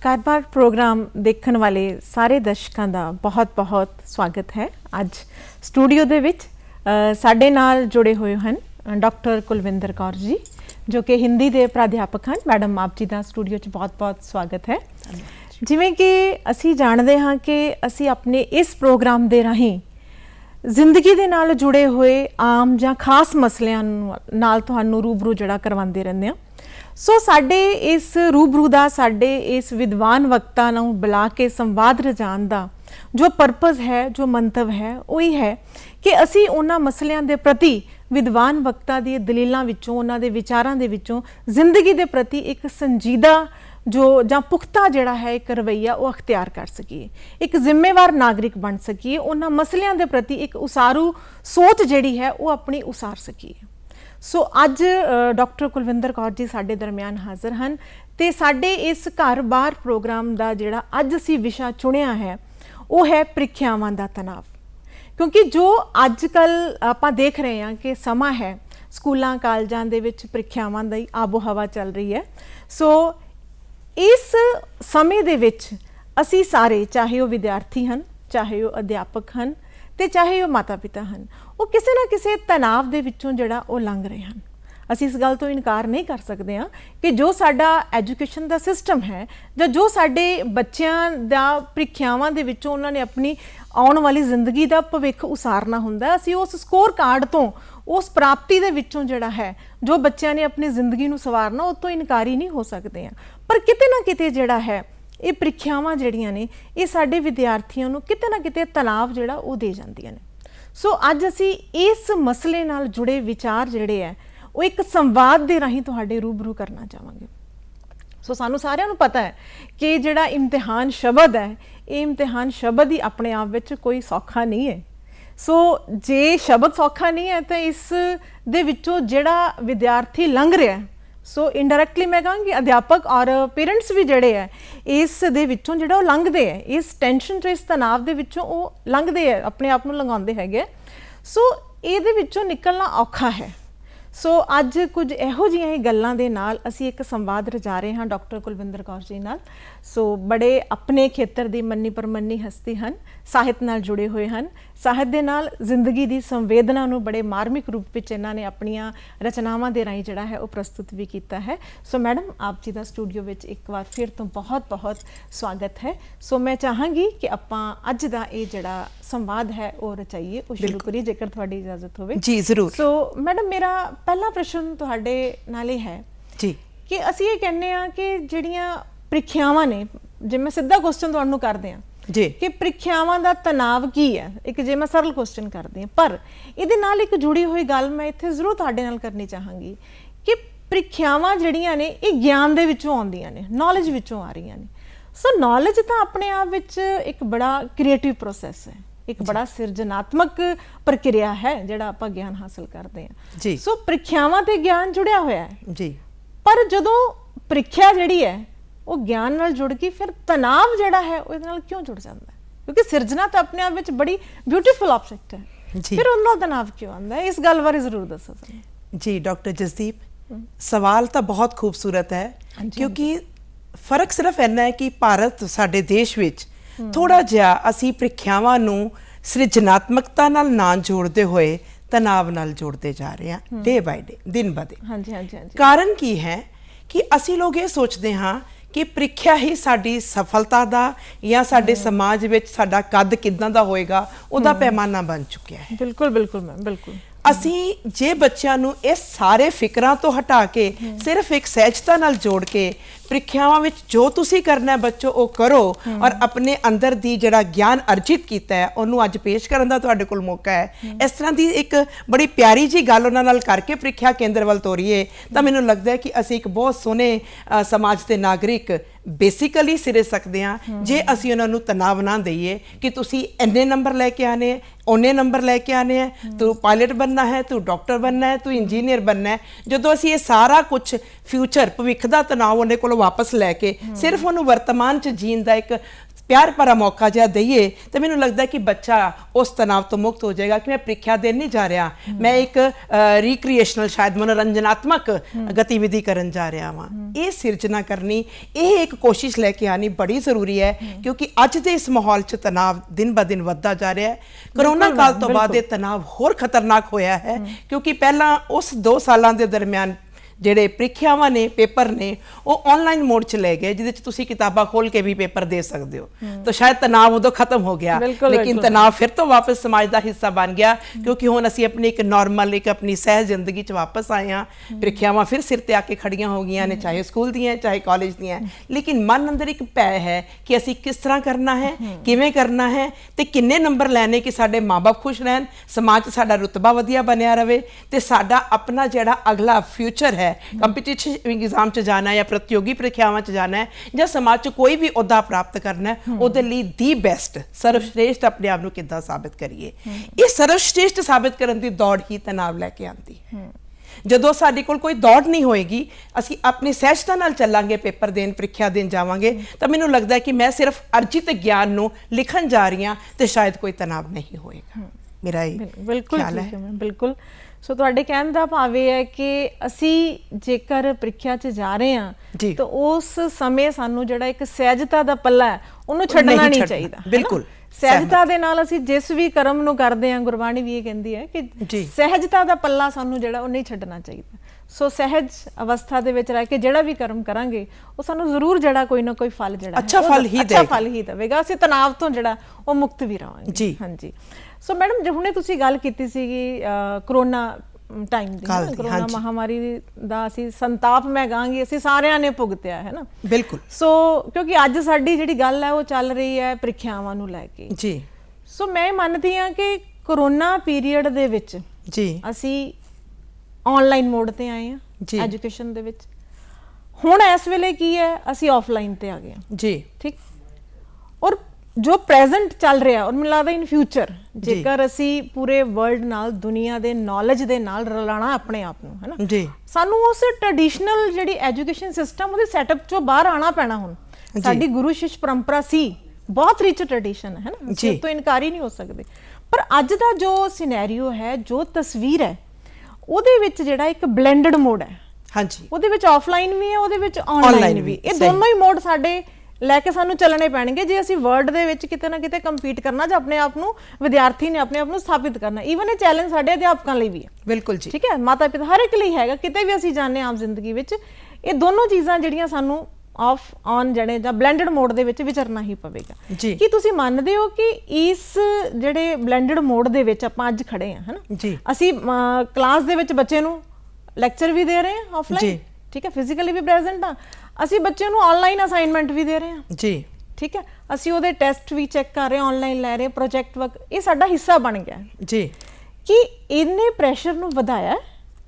कारबार प्रोग्राम देखने वाले सारे दर्शकों का बहुत बहुत स्वागत है। अज स्टूडियो दे विच साडे नाल जुड़े हुए हैं डॉक्टर कुलविंदर कौर जी जो कि हिंदी के प्राध्यापक हैं। मैडम आप जी का स्टूडियो च बहुत बहुत स्वागत है। जिवें कि असी जानते हाँ कि असी अपने इस प्रोग्राम के राहीं जिंदगी दे नाल जुड़े हुए आम जां खास मसलियां नाल तुहानूं रूबरू जड़ा करवाते रहंदे हां। सो साडे इस रूबरू दा साडे इस विद्वान वक्ता नूं बुला के संवाद रचाउण दा जो परपज़ है, जो मंतव है, वही है कि असी उन्हां मसलियां दे प्रति विद्वान वक्ता दी दलीलां विचों, उन्हां दे विचारां दे विचों जिंदगी दे प्रति एक संजीदा जो जां पुख्ता जिहड़ा है एक रवैया वो अख्तियार कर सकीए, एक जिम्मेवार नागरिक बन सकीए, उन्हां मसलियां दे प्रति एक उसारू सोच जिहड़ी है वो अपनी उसार सकीए। सो अज डॉक्टर कुलविंदर कौर जी साडे दरम्यान हाज़र हैं ते साडे इस घर बार प्रोग्राम का जिहड़ा अज असी विशा चुनिया है वो है प्रीख्यावां दा तनाव। क्योंकि जो अजकल आपां देख रहे हैं कि समा है स्कूलों कालजां दे विच प्रीख्यावां दी आबो हवा चल रही है। सो इस समय दे विच असी सारे चाहे वो विद्यार्थी हैं, चाहे वो अध्यापक हैं ते चाहे वो माता पिता हैं, वो किसी ना किसी तनाव दे विचों जिहड़ा वो लंघ रहे हैं। असी इस गल तो इनकार नहीं कर सकते हैं कि जो साडा एजुकेशन का सिस्टम है जां जो साडे बच्चों दा प्रीख्यावां दे विचों उन्होंने अपनी आउण वाली जिंदगी का भविख उसारना हुंदा, असी उस स्कोर कार्ड तो उस प्राप्ति दे विचों जिहड़ा है जो बच्चों ने अपनी जिंदगी नूं सवारना उस तो इनकारी नहीं हो सकते हैं। पर किते ना किते जिहड़ा है ये प्रीख्यावां जिहड़ियां ने ये साडे विद्यार्थियों नूं किते ना किते तनाव जिहड़ा वो दे जांदियां ने। सो अज असी इस मसले नाल जुड़े विचार जिहड़े है वो एक संवाद दे राहीं तुहाडे रूबरू करना चाहांगे। सो सानू सारिआं नूं पता है कि जिहड़ा इम्तिहान शब्द है ये इम्तिहान शब्द ही अपने आप विच कोई सौखा नहीं है। सो जे शब्द सौखा नहीं है तो इस दे विचों जिहड़ा विद्यार्थी लंघ रहा है, सो इनडायरैक्टली मैं कहांगी अध्यापक और पेरेंट्स भी जिहड़े है इस दे विचों जिहड़ा वो लंघदे है, इस टेंशन तो इस तनाव दे विचों वो लंघदे है, अपने आप नूं लंघाउंदे हैगे। सो इहदे विचों निकलना औखा है। सो अज कुछ इहो जिहियां ही गल्लां दे नाल असी एक संवाद रचा रहे हाँ डॉक्टर कुलविंदर कौर जी नाल। सो बड़े अपने खेतर की मन्नी परमन्नी हस्ती हैं, साहित्य नाल जुड़े हुए हैं, साहित्य दे नाल जिंदगी की संवेदना नूं बड़े मार्मिक रूप में इन्होंने अपनियां रचनावां दे राहीं जिहड़ा है वो प्रस्तुत भी किया है। सो मैडम आप जी का स्टूडियो में एक बार फिर तो बहुत बहुत स्वागत है। सो मैं चाहांगी कि आपां अज दा ये जिहड़ा संवाद है वो रचाइए, वो शुरू करिए जेकर तुहाडी इजाजत होवे। जी जरूर। सो मैडम मेरा पहला प्रश्न तुहाडे नाल है जी कि असी ये कहने आ कि जिहड़ियां प्रीख्यावां ने, जे मैं सीधा क्वेश्चन तुहानूं करदे आ जी कि प्रीख्यावां दा तनाव की है, एक जे मैं सरल क्वेश्चन करदी हां पर इहदे नाल एक जुड़ी हुई गल मैं इत्थे जरूर तुहाडे नाल करनी चाहांगी कि प्रीख्यावां जिहड़ियां ने ये ज्ञान दे विचों आउंदियां ने, नॉलेज विचों आ रहीआं ने। सो नॉलेज तां अपने आप विच एक बड़ा क्रिएटिव प्रोसैस है, एक बड़ा सिरजनात्मक प्रक्रिया है जिहड़ा आपां ज्ञान हासिल करते हैं जी। सो प्रीख्यावां ते ज्ञान जुड़िया होया है जी, पर जदों प्रीख्या जिहड़ी है वो ज्ञान नाल जुड़ गई फिर तनाव जिहड़ा है वो इहदे नाल क्यों जुड़ जाता है? क्योंकि सिरजना तो अपने आप विच बड़ी ब्यूटीफुल ऑब्जेक्ट है, फिर उहदे नाल तनाव क्यों आंदा है? इस गल बारे जरूर दसो जी। डॉक्टर जसदीप, सवाल तो बहुत खूबसूरत है क्योंकि फर्क सिर्फ इन्ना है कि भारत साडे देश विच थोड़ा जिहा असी प्रीख्यावां नूं सृजनात्मकता नाल ना जोड़ते हुए तनाव नाल जोड़ते जा रहे हैं डे बाय डे, दिन ब दिन। हाँ जी, हाँ जी, हाँ जी। कारण की है कि असी लोग ये सोचते हाँ कि प्रीख्या ही साडी सफलता दा या साडे समाज विच साडा कद किदां दा होएगा उहदा पैमाना बन चुकिया है। बिल्कुल बिल्कुल मैम, बिल्कुल। असी जे बच्चों नूं इस सारे फिकरां तो हटा के सिर्फ एक सहजता नाल जोड़ के प्रीख्यावां विच जो तुसी करना है बच्चों वो करो और अपने अंदर दी जिहड़ा ज्ञान अर्जित कीता है उन्होंने अज पेश करन दा तुहाडे कोल मौका है। इस तरह की एक बड़ी प्यारी जी गल उन्हां नाल करके प्रीख्या केंद्र वल तोरीए तो मैनूं लगता है कि असी एक बहुत सोहने समाज के नागरिक बेसिकली सिरे सकते हैं जे असी उन्होंने तनाव ना दईए कि तुसी इन्ने नंबर लैके आने हैं, उन्ने नंबर लैके आने हैं, तू पायलट बनना है, तू डॉक्टर बनना है, तू इंजीनियर बनना है। जो असी ये सारा कुछ फ्यूचर भविख का तनाव उन्हें को वापस लैके सिर्फ उन्होंने वर्तमान च जीण का एक ਪਿਆਰ ਭਰਾ ਮੌਕਾ ਜਿਹਾ ਦਈਏ ਤਾਂ ਮੈਨੂੰ ਲੱਗਦਾ ਕਿ ਬੱਚਾ ਉਸ ਤਣਾਅ ਤੋਂ ਮੁਕਤ ਹੋ ਜਾਏਗਾ ਕਿ ਮੈਂ ਪ੍ਰੀਖਿਆ ਦੇਣ ਨਹੀਂ ਜਾ ਰਿਹਾ, ਮੈਂ ਇੱਕ ਰੀਕ੍ਰੀਏਸ਼ਨਲ ਸ਼ਾਇਦ ਮਨੋਰੰਜਨਾਤਮਕ ਗਤੀਵਿਧੀ ਕਰਨ ਜਾ ਰਿਹਾ ਵਾਂ। ਇਹ ਸਿਰਜਣਾ ਕਰਨੀ, ਇਹ ਇੱਕ ਕੋਸ਼ਿਸ਼ ਲੈ ਕੇ ਆਣੀ ਬੜੀ ਜ਼ਰੂਰੀ ਹੈ, ਕਿਉਂਕਿ ਅੱਜ ਦੇ ਇਸ ਮਾਹੌਲ 'ਚ ਤਣਾਅ ਦਿਨ ਬ ਦਿਨ ਵੱਧਦਾ ਜਾ ਰਿਹਾ ਹੈ। ਕਰੋਨਾ ਕਾਲ ਤੋਂ ਬਾਅਦ ਇਹ ਤਣਾਅ ਹੋਰ ਖਤਰਨਾਕ ਹੋਇਆ ਹੈ, ਕਿਉਂਕਿ ਪਹਿਲਾਂ ਉਸ 2 ਸਾਲਾਂ ਦੇ ਦਰਮਿਆਨ ਜਿਹੜੇ ਪ੍ਰੀਖਿਆਵਾਂ ਨੇ, ਪੇਪਰ ਨੇ, ਉਹ ਆਨਲਾਈਨ ਮੋਡ 'ਚ ਲੈ ਗਏ, ਜਿਹਦੇ 'ਚ ਤੁਸੀਂ ਕਿਤਾਬਾਂ ਖੋਲ ਕੇ ਵੀ ਪੇਪਰ ਦੇ ਸਕਦੇ ਹੋ। ਤਾਂ ਸ਼ਾਇਦ ਤਣਾਅ ਉਦੋਂ ਖਤਮ ਹੋ ਗਿਆ, ਲੇਕਿਨ ਤਣਾਅ ਫਿਰ ਤੋਂ ਵਾਪਸ ਸਮਾਜ ਦਾ ਹਿੱਸਾ ਬਣ ਗਿਆ, ਕਿਉਂਕਿ ਹੁਣ ਅਸੀਂ ਆਪਣੀ ਇੱਕ ਨਾਰਮਲ, ਇੱਕ ਆਪਣੀ ਸਹਿਜ ਜ਼ਿੰਦਗੀ 'ਚ ਵਾਪਸ ਆਏ ਹਾਂ। ਪ੍ਰੀਖਿਆਵਾਂ ਫਿਰ ਸਿਰ ਤੇ ਆ ਕੇ ਖੜੀਆਂ ਹੋ ਗਈਆਂ ਨੇ, ਚਾਹੇ ਸਕੂਲ ਦੀਆਂ ਚਾਹੇ ਕਾਲਜ ਦੀਆਂ, ਲੇਕਿਨ ਮਨ ਅੰਦਰ ਇੱਕ ਭੈ ਹੈ ਕਿ ਅਸੀਂ ਕਿਸ ਤਰ੍ਹਾਂ ਕਰਨਾ ਹੈ, ਕਿਵੇਂ ਕਰਨਾ ਹੈ, ਤੇ ਕਿੰਨੇ ਨੰਬਰ ਲੈਣੇ ਕਿ ਸਾਡੇ ਮਾਂ-ਬਾਪ ਖੁਸ਼ ਰਹਿਣ, ਸਮਾਜ 'ਚ ਸਾਡਾ ਰੁਤਬਾ ਵਧੀਆ ਬਣਿਆ ਰਵੇ, ਤੇ ਸਾਡਾ ਆਪਣਾ ਜਿਹੜਾ ਅਗਲਾ ਫਿਊਚਰ ਹੈ, ਕੰਪੀਟੀਸ਼ਨ ਐਗਜ਼ਾਮ 'ਚ ਜਾਣਾ ਹੈ, ਪ੍ਰਤੀਯੋਗੀ ਪ੍ਰੀਖਿਆਵਾਂ 'ਚ ਜਾਣਾ ਹੈ, ਜਾਂ ਸਮਾਜ 'ਚ ਕੋਈ ਵੀ ਅਹੁਦਾ ਪ੍ਰਾਪਤ ਕਰਨਾ ਹੈ, ਉਹਦੇ ਲਈ ਦੀ ਬੈਸਟ, ਸਰਵਸ਼੍ਰੇਸ਼ਟ ਆਪਣੇ ਆਪ ਨੂੰ ਕਿੱਦਾਂ ਸਾਬਿਤ ਕਰੀਏ। ਇਹ ਸਰਵਸ਼੍ਰੇਸ਼ਟ ਸਾਬਿਤ ਕਰਨ ਦੀ ਦੌੜ ਹੀ ਤਣਾਅ ਲੈ ਕੇ ਆਉਂਦੀ ਹੈ। ਜਦੋਂ ਸਾਡੇ ਕੋਲ ਕੋਈ ਦੌੜ ਨਹੀਂ ਹੋਏਗੀ, ਅਸੀਂ ਆਪਣੀ ਸਹਿਜਤਾ ਨਾਲ ਚੱਲਾਂਗੇ, ਪੇਪਰ ਦੇਣ, ਪ੍ਰੀਖਿਆ ਦੇਣ ਜਾਵਾਂਗੇ, ਤਾਂ ਮੈਨੂੰ ਲੱਗਦਾ ਹੈ ਕਿ ਮੈਂ ਸਿਰਫ ਅਰਜਿਤ ਗਿਆਨ ਨੂੰ ਲਿਖਣ ਜਾ ਰਹੀ ਹਾਂ ਤੇ ਸ਼ਾਇਦ ਕੋਈ ਤਣਾਅ ਨਹੀਂ ਹੋਏਗਾ। ਮੇਰਾ ਇਹ ਖਿਆਲ ਹੈ। ਬਿਲਕੁਲ। ਸੋ ਤੁਹਾਡੇ ਕਹਿਣ ਦਾ ਭਾਵ ਇਹ ਹੈ ਕਿ ਅਸੀਂ ਜੇਕਰ ਪ੍ਰੀਖਿਆ 'ਚ ਜਾ ਰਹੇ ਹਾਂ ਤਾਂ ਉਸ ਸਮੇਂ ਸਾਨੂੰ ਜਿਹੜਾ ਇੱਕ ਸਹਿਜਤਾ ਦਾ ਪੱਲਾ ਹੈ ਉਹਨੂੰ ਛੱਡਣਾ ਨਹੀਂ ਚਾਹੀਦਾ। ਬਿਲਕੁਲ ਸਹਿਜਤਾ ਦੇ ਨਾਲ ਅਸੀਂ ਜਿਸ ਵੀ ਕਰਮ ਨੂੰ ਕਰਦੇ ਹਾਂ, ਗੁਰਬਾਣੀ ਵੀ ਇਹ ਕਹਿੰਦੀ ਹੈ ਕਿ ਸਹਿਜਤਾ ਦਾ ਪੱਲਾ ਸਾਨੂੰ ਜਿਹੜਾ ਉਹ ਨਹੀਂ ਛੱਡਣਾ ਚਾਹੀਦਾ। ਸੋ ਸਹਿਜ ਅਵਸਥਾ ਦੇ ਵਿੱਚ ਰਹਿ ਕੇ ਜਿਹੜਾ ਵੀ ਕਰਮ ਕਰਾਂਗੇ ਉਹ ਸਾਨੂੰ ਜ਼ਰੂਰ ਜਿਹੜਾ ਕੋਈ ਨਾ ਕੋਈ ਫਲ ਜਿਹੜਾ ਅੱਛਾ ਫਲ ਹੀ ਦੇਵੇਗਾ। ਅਸੀਂ ਤਣਾਅ ਤੋਂ ਜਿਹੜਾ ਉਹ ਮੁਕਤ ਵੀ ਰਹਾਂਗੇ। ਜੀ ਹਾਂਜੀ। ਸੋ ਮੈਡਮ, ਜੇ ਹੁਣੇ ਤੁਸੀਂ ਗੱਲ ਕੀਤੀ ਸੀਗੀ ਕਰੋਨਾ ਟਾਈਮ ਦੀ, ਕਰੋਨਾ ਮਹਾਮਾਰੀ ਦਾ ਅਸੀਂ ਸੰਤਾਪ ਮੈਂ ਕਹਾਂਗੀ ਅਸੀਂ ਸਾਰਿਆਂ ਨੇ ਭੁਗਤਿਆ ਹੈ ਨਾ। ਬਿਲਕੁਲ। ਸੋ ਕਿਉਂਕਿ ਅੱਜ ਸਾਡੀ ਜਿਹੜੀ ਗੱਲ ਹੈ ਉਹ ਚੱਲ ਰਹੀ ਹੈ ਪ੍ਰੀਖਿਆਵਾਂ ਨੂੰ ਲੈ ਕੇ। ਜੀ। ਸੋ ਮੈਂ ਮੰਨਦੀ ਹਾਂ ਕਿ ਕਰੋਨਾ ਪੀਰੀਅਡ ਦੇ ਵਿੱਚ ਜੀ ਅਸੀਂ ਆਨਲਾਈਨ ਮੋਡ ਤੇ ਆਏ ਹਾਂ ਐਜੂਕੇਸ਼ਨ ਦੇ ਵਿੱਚ। ਹੁਣ ਇਸ ਵੇਲੇ ਕੀ ਹੈ, ਅਸੀਂ ਆਫਲਾਈਨ ਤੇ ਆ ਗਏ ਹਾਂ। ਜੀ। ਠੀਕ। ਔਰ ਜੋ ਪ੍ਰੈਜ਼ੈਂਟ ਚੱਲ ਰਿਹਾ, ਔਰ ਮੈਨੂੰ ਲੱਗਦਾ ਇਨ ਫਿਊਚਰ ਜੇਕਰ ਅਸੀਂ ਪੂਰੇ ਵਰਲਡ ਨਾਲ, ਦੁਨੀਆ ਦੇ ਨੌਲੇਜ ਦੇ ਨਾਲ ਰਲਾਣਾ ਆਪਣੇ ਆਪ ਨੂੰ, ਹੈ ਨਾ, ਜੀ, ਸਾਨੂੰ ਉਸ ਟ੍ਰੈਡੀਸ਼ਨਲ ਜਿਹੜੀ ਐਜੂਕੇਸ਼ਨ ਸਿਸਟਮ ਉਹਦੇ ਸੈਟਅਪ ਚੋਂ ਬਾਹਰ ਆਣਾ ਪੈਣਾ। ਹੁਣ ਸਾਡੀ ਗੁਰੂ ਸ਼ਿਸ਼ ਪਰੰਪਰਾ ਸੀ, ਬਹੁਤ ਰਿਚ ਟ੍ਰੈਡੀਸ਼ਨ ਹੈ ਨਾ, ਅਸੀਂ ਉਸ ਤੋਂ ਇਨਕਾਰ ਹੀ ਨਹੀਂ ਹੋ ਸਕਦੇ। ਪਰ ਅੱਜ ਦਾ ਜੋ ਸਿਨੈਰੀਓ ਹੈ, ਜੋ ਤਸਵੀਰ ਹੈ, ਉਹਦੇ ਵਿੱਚ ਜਿਹੜਾ ਇੱਕ ਬਲੈਂਡਡ ਮੋਡ ਹੈ। ਹਾਂਜੀ। ਉਹਦੇ ਵਿੱਚ ਆਫਲਾਈਨ ਵੀ ਹੈ, ਉਹਦੇ ਵਿੱਚ ਆਨਲਾਈਨ ਵੀ। ਇਹ ਦੋਨੋਂ ਹੀ ਮੋਡ ਸਾਡੇ ਲੈ ਕੇ ਸਾਨੂੰ ਚੱਲਣੇ ਪੈਣਗੇ ਜੇ ਅਸੀਂ ਵਰਲਡ ਦੇ ਵਿੱਚ ਕਿਤੇ ਨਾ ਕਿਤੇ ਕੰਪੀਟ ਕਰਨਾ, ਜਾਂ ਆਪਣੇ ਆਪ ਨੂੰ, ਵਿਦਿਆਰਥੀ ਨੇ ਆਪਣੇ ਆਪ ਨੂੰ ਸਥਾਪਿਤ ਕਰਨਾ। ਈਵਨ ਇਹ ਚੈਲੰਜ ਸਾਡੇ ਅਧਿਆਪਕਾਂ ਲਈ ਵੀ ਹੈ। ਬਿਲਕੁਲ ਜੀ। ਠੀਕ ਹੈ, ਮਾਤਾ ਪਿਤਾ ਹਰ ਇੱਕ ਲਈ ਹੈਗਾ। ਕਿਤੇ ਵੀ ਅਸੀਂ ਜਾਂਦੇ ਆਮ ਜ਼ਿੰਦਗੀ ਵਿੱਚ, ਇਹ ਦੋਨੋਂ ਚੀਜ਼ਾਂ ਜਿਹੜੀਆਂ ਸਾਨੂੰ ਆਫ ਔਨ ਜਿਹੜੇ ਜਾਂ ਬਲੈਂਡਡ ਮੋਡ ਦੇ ਵਿੱਚ ਵਿਚਰਨਾ ਹੀ ਪਵੇਗਾ। ਕੀ ਤੁਸੀਂ ਮੰਨਦੇ ਹੋ ਕਿ ਇਸ ਜਿਹੜੇ ਬਲੈਂਡਡ ਮੋਡ ਦੇ ਵਿੱਚ ਆਪਾਂ ਅੱਜ ਖੜੇ ਹਾਂ, ਹੈ ਨਾ, ਅਸੀਂ ਕਲਾਸ ਦੇ ਵਿੱਚ ਬੱਚੇ ਨੂੰ ਲੈਕਚਰ ਵੀ ਦੇ ਰਹੇ ਹਾਂ ਆਫਲਾਈਨ, ਠੀਕ ਹੈ, ਫਿਜ਼ੀਕਲੀ ਵੀ ਪ੍ਰੈਜ਼ੈਂਟ ਹਾਂ, ਅਸੀਂ ਬੱਚੇ ਨੂੰ ਆਨਲਾਈਨ ਅਸਾਈਨਮੈਂਟ ਵੀ ਦੇ ਰਹੇ ਹਾਂ। ਜੀ। ਠੀਕ ਹੈ, ਅਸੀਂ ਉਹਦੇ ਟੈਸਟ ਵੀ ਚੈੱਕ ਕਰ ਰਹੇ ਹਾਂ, ਆਨਲਾਈਨ ਲੈ ਰਹੇ ਹਾਂ, ਪ੍ਰੋਜੈਕਟ ਵਰਕ, ਇਹ ਸਾਡਾ ਹਿੱਸਾ ਬਣ ਗਿਆ। ਜੀ। ਕਿ ਇਹਨੇ ਪ੍ਰੈਸ਼ਰ ਨੂੰ ਵਧਾਇਆ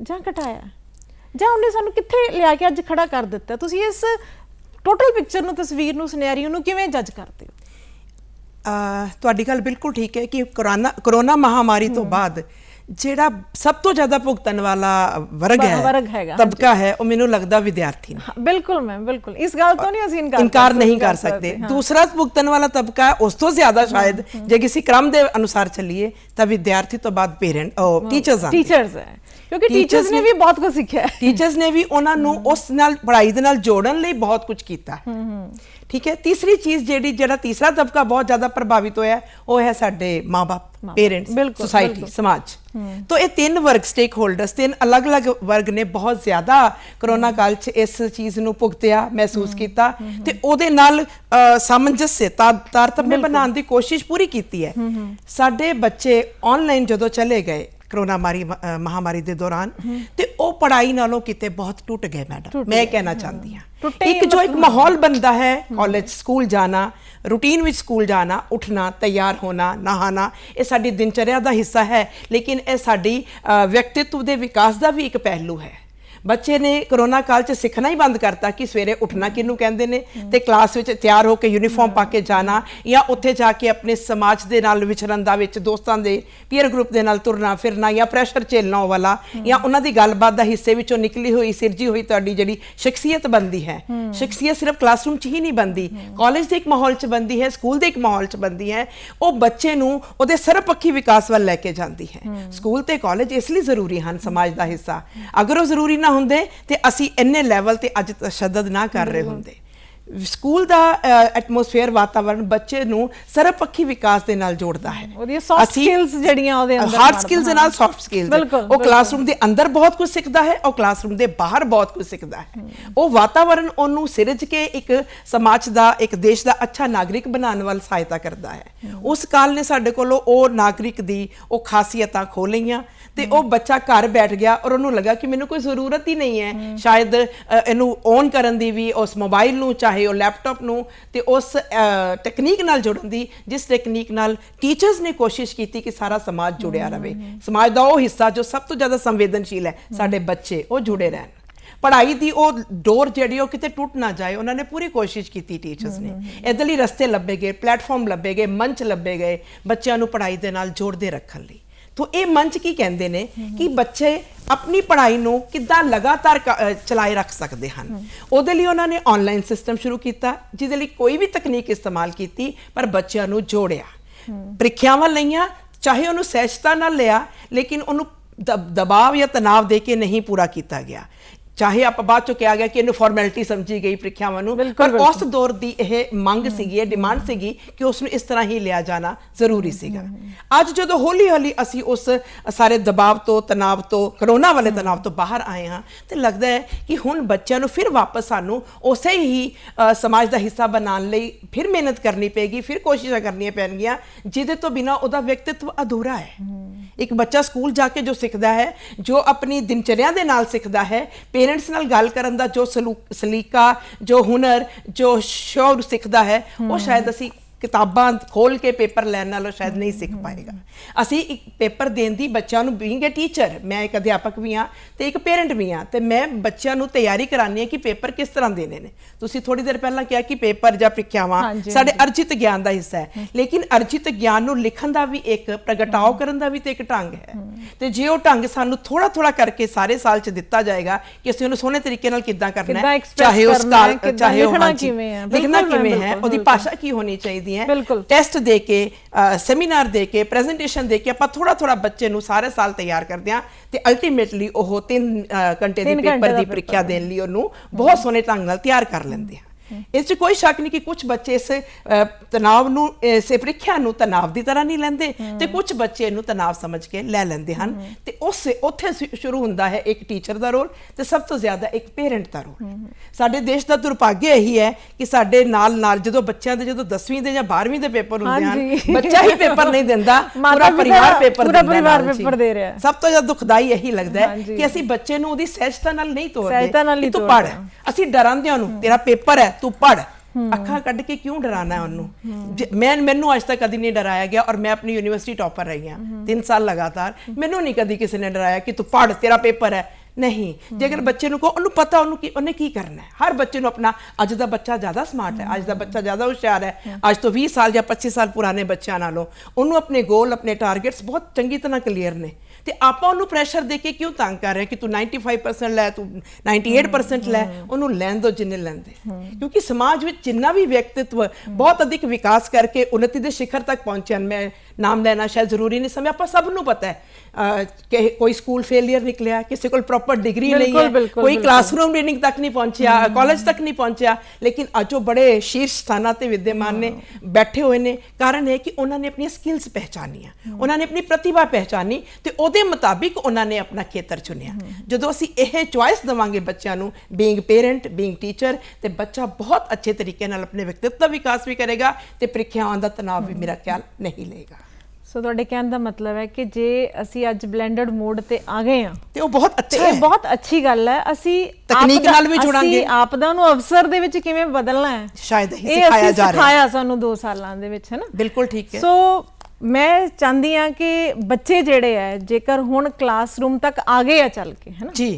ਜਾਂ ਘਟਾਇਆ, ਜਾਂ ਉਹਨੇ ਸਾਨੂੰ ਕਿੱਥੇ ਲਿਆ ਕੇ ਅੱਜ ਖੜਾ ਕਰ ਦਿੱਤਾ? ਤੁਸੀਂ ਇਸ ਟੋਟਲ ਪਿਕਚਰ ਨੂੰ, ਤਸਵੀਰ ਨੂੰ, ਸਿਨੈਰੀਓ ਨੂੰ ਕਿਵੇਂ ਜੱਜ ਕਰਦੇ ਹੋ? ਤੁਹਾਡੀ ਗੱਲ ਬਿਲਕੁਲ ਠੀਕ ਹੈ ਕਿ ਕਰੋਨਾ ਮਹਾਮਾਰੀ ਤੋਂ ਬਾਅਦ ਜਿਹੜਾ ਸਭ ਤੋਂ ਜ਼ਿਆਦਾ ਭੁਗਤਣ ਵਾਲਾ ਵਰਗ ਹੈ, ਤਬਕਾ ਹੈ, ਉਹ ਮੈਨੂੰ ਲੱਗਦਾ ਵਿਦਿਆਰਥੀ ਨੇ। ਬਿਲਕੁਲ ਮੈਮ, ਬਿਲਕੁਲ, ਇਸ ਗੱਲ ਤੋਂ ਨਹੀਂ ਅਸੀਂ ਇਨਕਾਰ ਨਹੀਂ ਕਰ ਸਕਦੇ। ਦੂਸਰਾ ਭੁਗਤਣ ਵਾਲਾ ਤਬਕਾ ਉਸ ਤੋਂ ਜ਼ਿਆਦਾ, ਸ਼ਾਇਦ ਜੇ ਕਿਸੇ ਕ੍ਰਮ ਦੇ ਅਨੁਸਾਰ ਚੱਲੀਏ ਤਾਂ ਵਿਦਿਆਰਥੀ ਤੋਂ ਬਾਅਦ ਟੀਚਰਸ ਹੈ, ਕਿਉਂਕਿ ਟੀਚਰਸ ਨੇ ਵੀ ਬਹੁਤ ਕੁਝ ਸਿੱਖਿਆ। ਟੀਚਰਸ ਨੇ ਵੀ ਉਹਨਾਂ ਨੂੰ ਉਸ ਨਾਲ, ਪੜ੍ਹਾਈ ਦੇ ਨਾਲ ਜੋੜਨ ਲਈ ਬਹੁਤ ਕੁਝ ਕੀਤਾ। ਠੀਕ ਹੈ। ਤੀਸਰੀ ਚੀਜ਼ ਜਿਹੜਾ ਤੀਸਰਾ ਤਬਕਾ ਬਹੁਤ ਜ਼ਿਆਦਾ ਪ੍ਰਭਾਵਿਤ ਹੋਇਆ, ਉਹ ਹੈ ਸਾਡੇ ਮਾਂ-ਬਾਪ, ਪੇਰੈਂਟਸ, ਸੋਸਾਇਟੀ, ਸਮਾਜ। तो ये 3 वर्ग स्टेक होल्डर्स, 3 अलग अलग वर्ग ने बहुत ज़्यादा करोना काल च इस चीज़ नूं भुगतिया, महसूस किया, ते ओदे नाल सामंजस्य, तारतम्य बनाने की कोशिश पूरी की है। साडे बच्चे ऑनलाइन जदों चले गए करोना महामारी के दौरान, ते ओ पढ़ाई नालों किते बहुत टूट गए मैडम, मैं कहना चाहती हाँ। एक जो एक माहौल बनता है, कॉलेज स्कूल जाना, रूटीन विच स्कूल जाना, उठना, तैयार होना, नहाना, ये साडी दिनचर्या का हिस्सा है, लेकिन ये साडी व्यक्तित्व के विकास का भी एक पहलू है। ਬੱਚੇ ਨੇ ਕਰੋਨਾ ਕਾਲ 'ਚ ਸਿੱਖਣਾ ਹੀ ਬੰਦ ਕਰਤਾ ਕਿ ਸਵੇਰੇ ਉੱਠਣਾ ਕਿਹਨੂੰ ਕਹਿੰਦੇ ਨੇ ਤੇ ਕਲਾਸ ਵਿੱਚ ਤਿਆਰ ਹੋ ਕੇ ਯੂਨੀਫਾਰਮ ਪਾ ਕੇ ਜਾਣਾ ਜਾਂ ਉੱਥੇ ਜਾ ਕੇ ਆਪਣੇ ਸਮਾਜ ਦੇ ਨਾਲ ਵਿਚਰਨ ਦਾ ਵਿੱਚ ਦੋਸਤਾਂ ਦੇ ਪੀਅਰ ਗਰੁੱਪ ਦੇ ਨਾਲ ਤੁਰਨਾ ਫਿਰਨਾ ਜਾਂ ਪ੍ਰੈਸ਼ਰ ਝੇਲਣਾ ਉਹ ਵਾਲਾ ਜਾਂ ਉਹਨਾਂ ਦੀ ਗੱਲਬਾਤ ਦਾ ਹਿੱਸੇ ਵਿੱਚੋਂ ਨਿਕਲੀ ਹੋਈ ਸਿਰਜੀ ਹੋਈ ਤੁਹਾਡੀ ਜਿਹੜੀ ਸ਼ਖਸੀਅਤ ਬਣਦੀ ਹੈ, ਸ਼ਖਸੀਅਤ ਸਿਰਫ ਕਲਾਸਰੂਮ 'ਚ ਹੀ ਨਹੀਂ ਬਣਦੀ, ਕਾਲਜ ਦੇ ਇੱਕ ਮਾਹੌਲ 'ਚ ਬਣਦੀ ਹੈ, ਸਕੂਲ ਦੇ ਇੱਕ ਮਾਹੌਲ 'ਚ ਬਣਦੀ ਹੈ। ਉਹ ਬੱਚੇ ਨੂੰ ਉਹਦੇ ਸਰਬਪੱਖੀ ਵਿਕਾਸ ਵੱਲ ਲੈ ਕੇ ਜਾਂਦੀ ਹੈ। ਸਕੂਲ ਤੇ ਕਾਲਜ ਇਸ ਲਈ ਜ਼ਰੂਰੀ ਹਨ ਸਮਾਜ ਦਾ ਹਿੱਸਾ। ਅਗਰ ਉਹ ਜ਼ਰੂਰੀ ਨਾ ਹੁੰਦੇ ਤੇ ਅਸੀਂ ਇੰਨੇ ਲੈਵਲ ਤੇ ਅੱਜ ਤਸ਼ੱਦਦ ਨਾ ਕਰ ਰਹੇ ਹੁੰਦੇ। ਸਕੂਲ ਦਾ ਐਟਮੋਸਫੇਅਰ ਵਾਤਾਵਰਣ ਬੱਚੇ ਨੂੰ ਸਰਬਪੱਖੀ ਵਿਕਾਸ ਦੇ ਨਾਲ ਜੋੜਦਾ ਹੈ। ਉਹਦੀਆਂ ਸੌਫਟ ਸਕਿੱਲਸ ਜਿਹੜੀਆਂ ਉਹਦੇ ਅੰਦਰ ਹਾਰਡ ਸਕਿੱਲਸ ਦੇ ਨਾਲ ਸੌਫਟ ਸਕਿੱਲਸ, ਉਹ ਕਲਾਸਰੂਮ ਦੇ ਅੰਦਰ ਬਹੁਤ ਕੁਝ ਸਿੱਖਦਾ ਹੈ, ਉਹ ਕਲਾਸਰੂਮ ਦੇ ਬਾਹਰ ਬਹੁਤ ਕੁਝ ਸਿੱਖਦਾ ਹੈ। ਉਹ ਵਾਤਾਵਰਣ ਉਹਨੂੰ ਸਿਰਜ ਕੇ ਇੱਕ ਸਮਾਜ ਦਾ, ਇੱਕ ਦੇਸ਼ ਦਾ ਅੱਛਾ ਨਾਗਰਿਕ ਬਣਾਉਣ ਵੱਲ ਸਹਾਇਤਾ ਕਰਦਾ ਹੈ। ਉਸ ਕਾਲ ਨੇ ਸਾਡੇ ਕੋਲੋਂ ਉਹ ਨਾਗਰਿਕ ਦੀ ਉਹ ਖਾਸੀਅਤਾਂ ਖੋਹ ਲਈਆਂ ਤੇ ਉਹ ਬੱਚਾ ਘਰ ਬੈਠ ਗਿਆ ਔਰ ਉਹਨੂੰ ਲੱਗਾ ਕਿ ਮੈਨੂੰ ਕੋਈ ਜ਼ਰੂਰਤ ਹੀ ਨਹੀਂ ਹੈ ਸ਼ਾਇਦ ਇਹਨੂੰ ਔਨ ਕਰਨ ਦੀ ਵੀ, ਉਸ ਮੋਬਾਈਲ ਨੂੰ ਚਾਹੇ ਉਹ ਲੈਪਟਾਪ ਨੂੰ, ਤੇ ਉਸ ਟੈਕਨੀਕ ਨਾਲ ਜੁੜਨ ਦੀ ਜਿਸ ਟੈਕਨੀਕ ਨਾਲ ਟੀਚਰਸ ਨੇ ਕੋਸ਼ਿਸ਼ ਕੀਤੀ ਕਿ ਸਾਰਾ ਸਮਾਜ ਜੁੜਿਆ ਰਹੇ। ਸਮਾਜ ਦਾ ਉਹ ਹਿੱਸਾ ਜੋ ਸਭ ਤੋਂ ਜ਼ਿਆਦਾ ਸੰਵੇਦਨਸ਼ੀਲ ਹੈ, ਸਾਡੇ ਬੱਚੇ, ਉਹ ਜੁੜੇ ਰਹਿਣ। ਪੜ੍ਹਾਈ ਦੀ ਉਹ ਡੋਰ ਜਿਹੜੀ ਉਹ ਕਿਤੇ ਟੁੱਟ ਨਾ ਜਾਏ, ਉਹਨਾਂ ਨੇ ਪੂਰੀ ਕੋਸ਼ਿਸ਼ ਕੀਤੀ ਟੀਚਰਸ ਨੇ। ਇਹਦੇ ਲਈ ਰਸਤੇ ਲੱਭੇ ਗਏ, ਪਲੇਟਫਾਰਮ ਲੱਭੇ ਗਏ, ਮੰਚ ਲੱਭੇ ਗਏ ਬੱਚਿਆਂ ਨੂੰ ਪੜ੍ਹਾਈ ਦੇ ਨਾਲ ਜੋੜਦੇ ਰੱਖਣ ਲਈ। तो ये मंच की कहते हैं कि बच्चे अपनी पढ़ाई नूं किद्दां लगातार चलाए रख सकते हैं। उहदे लई उन्होंने ऑनलाइन सिस्टम शुरू किया जिहदे लई कोई भी तकनीक इस्तेमाल की पर बच्चों नूं जोड़िया, प्रीख्यावां लईआं, चाहे उन्होंने सहजता नाल लिया लेकिन उन्होंने दबाव या तनाव दे के नहीं पूरा किया गया। चाहे आप बाद चो कहा गया कि इन्हू फॉर्मैलिटी समझी गई प्रीख्यावां नूं, पर उस दौर की यह मंग सीगी, डिमांड सीगी कि उसनूं इस तरह ही लिया जाना जरूरी सीगा। अज जो हौली हौली असी उस सारे दबाव तो, तनाव तो, करोना वाले तनाव तो बाहर आए हाँ, तो लगता है कि हुण बच्चों नूं फिर वापस सानूं उसे ही समाज का हिस्सा बनाने लई फिर मेहनत करनी पेगी, फिर कोशिशां करनियां पैणगियां जिहदे तो बिना उहदा व्यक्तित्व अधूरा है। एक बच्चा स्कूल जाके जो सीखता है, जो अपनी दिनचर्या दे नाल सीखता है, पेरेंट्स नाल गल करन दा जो सलीका, जो हुनर, जो शौर सीखता है, वो शायद असी किताबां खोल के पेपर लैन नालों शायद नहीं सीख पाएगा। असी एक पेपर देन दी बच्चों नूं बीइंग ए टीचर, मैं एक अध्यापक भी हाँ तो एक पेरेंट भी हाँ, तो मैं बच्चों नूं तैयारी करानी है कि पेपर किस तरह देने ने। तुसीं थोड़ी देर पहला कहा कि पेपर जां प्रीख्यावां साडे अर्जित ज्ञान का हिस्सा है, लेकिन अर्जित ज्ञान नूं लिखण दा भी एक, प्रगटाव करन दा भी तो एक ढंग है। तो जे वो ढंग सानूं थोड़ा थोड़ा करके सारे साल च दिता जाएगा कि असीं उहनूं सोहणे तरीके नाल किद्दां करना है, चाहे उस काल, चाहे लिखना किवें है, उहदी भाषा की होनी चाहिए, टेस्ट दे के, सैमीनार दे के, प्रेजेंटेशन दे के आप थोड़ा थोड़ा बच्चे नूं सारे साल तैयार करते हैं तो अल्टीमेटली वो 3 घंटे की पेपर की प्रीख्या देने लिए उन्होंने बहुत सोहने ढंग नाल तैयार कर लेंदे हैं। इस कोई शक नहीं कि कुछ बच्चे इस तनाव नूं, इस प्रीख्या नूं तनाव की तरह नहीं लेंदे ते कुछ बच्चे इनू तनाव समझ के ले लेंदे हन। ते उस उत्थे शुरू हुंदा है एक टीचर का रोल ते सब तो ज्यादा एक पेरेंट का रोल। साडे देश का दुर्भाग्य यही है कि साडे नाल नाल जदों बच्चों के जो 10वीं दे या 12वीं दे पेपर हुंदे हन, बच्चा ही पेपर नहीं दिंदा, पूरा परिवार पेपर दे रहा है। सब तो ज्यादा दुखदाई यही लगता है कि असीं बच्चे नूं उहदी सहजता नाल नहीं तोड़दे कि तू पढ़, असीं डरांदे ओनू, तेरा पेपर है तू पढ़, अखा कढ़ के क्यों डराना है उन्होंने। मैनू अज तक कभी नहीं डराया गया और मैं अपनी यूनिवर्सिटी टॉपर रही हाँ 3 साल लगातार, मैनू नहीं कभी किसी ने डराया कि तू पढ़ तेरा पेपर है, नहीं। जे अगर बच्चे को उन्होंने पता उन्हें की करना है, हर बच्चे अपना, अज का बच्चा ज़्यादा स्मार्ट है, अज का बच्चा ज़्यादा होशियार है, अज तो 20 साल या 25 साल पुराने बच्चों नालों, उन्होंने अपने गोल, अपने टारगेट्स बहुत चंगी तरह क्लीयर ने। तो आप उन्होंने प्रैशर दे के क्यों तंग कर रहे हैं कि तू 95% लै, तू 98% लै, उन्होंने लैन दो जिन्ने लैंदे। क्योंकि समाज में जिन्ना भी व्यक्तित्व बहुत अधिक विकास करके उन्नति के शिखर तक पहुंचे, मैं नाम लेना शायद जरूरी नहीं समय, आप सबनों पता है कि कोई स्कूल फेलियर निकलिया, किसी को प्रॉपर डिग्री नहीं है, कोई क्लासरूम रीडिंग तक नहीं पहुंचा, कॉलेज तक नहीं पहुंचा, लेकिन अज वो बड़े शीर्ष स्थानां ते विद्यमान ने बैठे हुए ने। कारण है कि उन्होंने अपनी स्किल्स पहचानी, उन्होंने अपनी प्रतिभा पहचानी तो ਉਹਦੇ ਮੁਤਾबिक उन्होंने अपना खेतर चुनिया। ਜਦੋਂ ਅਸੀਂ ਇਹ ਚੁਆਇਸ ਦੇਵਾਂਗੇ ਬੱਚਿਆਂ ਨੂੰ, ਬੀਇੰਗ ਪੇਰੈਂਟ, ਬੀਇੰਗ ਟੀਚਰ, ਤੇ ਬੱਚਾ ਬਹੁਤ ਅੱਛੇ ਤਰੀਕੇ ਨਾਲ ਆਪਣੇ ਵਿਅਕਤੀਤਵ ਦਾ ਵਿਕਾਸ ਵੀ ਕਰੇਗਾ ਤੇ ਪ੍ਰੀਖਿਆਵਾਂ ਦਾ ਤਣਾਅ ਵੀ ਮੇਰਾ ਖਿਆਲ ਨਹੀਂ ਲਏਗਾ। ਸੋ ਤੁਹਾਡੇ ਕਹਿਣ ਦਾ ਮਤਲਬ ਹੈ ਕਿ ਜੇ ਅਸੀਂ ਅੱਜ ਬਲੈਂਡਡ ਮੋਡ ਤੇ ਆ ਗਏ ਆ ਤੇ ਉਹ ਬਹੁਤ ਅੱਛਾ ਹੈ, ਇਹ ਬਹੁਤ ਅੱਛੀ ਗੱਲ ਹੈ। ਅਸੀਂ ਤਕਨੀਕ ਨਾਲ ਵੀ ਜੁੜਾਂਗੇ, ਅਸੀਂ ਆਪਦਾ ਨੂੰ ਅਵਸਰ ਦੇ ਵਿੱਚ ਕਿਵੇਂ ਬਦਲਣਾ ਹੈ ਸ਼ਾਇਦ ਇਹ ਸਿਖਾਇਆ ਜਾ ਰਿਹਾ ਹੈ, ਸਿਖਾਇਆ ਸਾਨੂੰ 2 ਸਾਲਾਂ ਦੇ ਵਿੱਚ, ਹੈ ਨਾ। ਬਿਲਕੁਲ ਠੀਕ ਹੈ। ਸੋ मैं चाहती हाँ कि बच्चे जेड़े है जेकर हुण क्लासरूम तक आ गए आ चल के, है ना जी,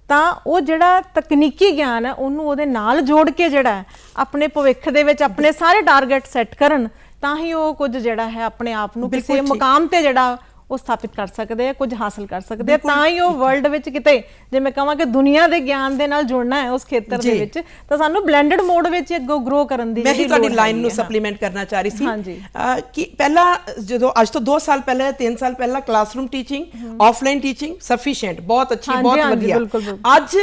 ਤਾਂ ਉਹ ਜਿਹੜਾ ਤਕਨੀਕੀ ਗਿਆਨ ਹੈ ਉਹਨੂੰ ਉਹਦੇ ਨਾਲ ਜੋੜ ਕੇ ਜਿਹੜਾ ਹੈ ਆਪਣੇ ਭਵਿੱਖ ਦੇ ਵਿੱਚ ਆਪਣੇ ਸਾਰੇ ਟਾਰਗੇਟ ਸੈੱਟ ਕਰਨ, ਤਾਂ ਹੀ ਉਹ ਕੁਝ ਜਿਹੜਾ ਹੈ ਆਪਣੇ ਆਪ ਨੂੰ ਕਿਸੇ ਮੁਕਾਮ ਤੇ ਜਿਹੜਾ ਉਹ ਸਥਾਪਿਤ ਕਰ ਸਕਦੇ ਆ, ਕੁਝ ਹਾਸਲ ਕਰ ਸਕਦੇ ਆ, ਤਾਂ ਹੀ ਉਹ ਵਰਲਡ ਵਿੱਚ ਕਿਤੇ ਜੇ ਮੈਂ ਕਹਾਂ ਕਿ ਦੁਨੀਆ ਦੇ ਗਿਆਨ ਦੇ ਨਾਲ ਜੁੜਨਾ ਹੈ ਉਸ ਖੇਤਰ ਦੇ ਵਿੱਚ, ਤਾਂ ਸਾਨੂੰ ਬਲੈਂਡਡ ਮੋਡ ਵਿੱਚ ਅੱਗੋਂ ਗਰੋ ਕਰਨ ਦੀ ਮੈਂ ਹੀ ਤੁਹਾਡੀ ਲਾਈਨ ਨੂੰ ਸਪਲੀਮੈਂਟ ਕਰਨਾ ਚਾਹ ਰਹੀ ਸੀ ਕਿ ਪਹਿਲਾਂ ਜਦੋਂ ਅੱਜ ਤੋਂ 2 ਸਾਲ ਪਹਿਲਾਂ 3 ਸਾਲ ਪਹਿਲਾਂ classroom teaching, offline teaching sufficient, ਬਹੁਤ ਅੱਛੀ, ਬਹੁਤ ਵਧੀਆ। ਅੱਜ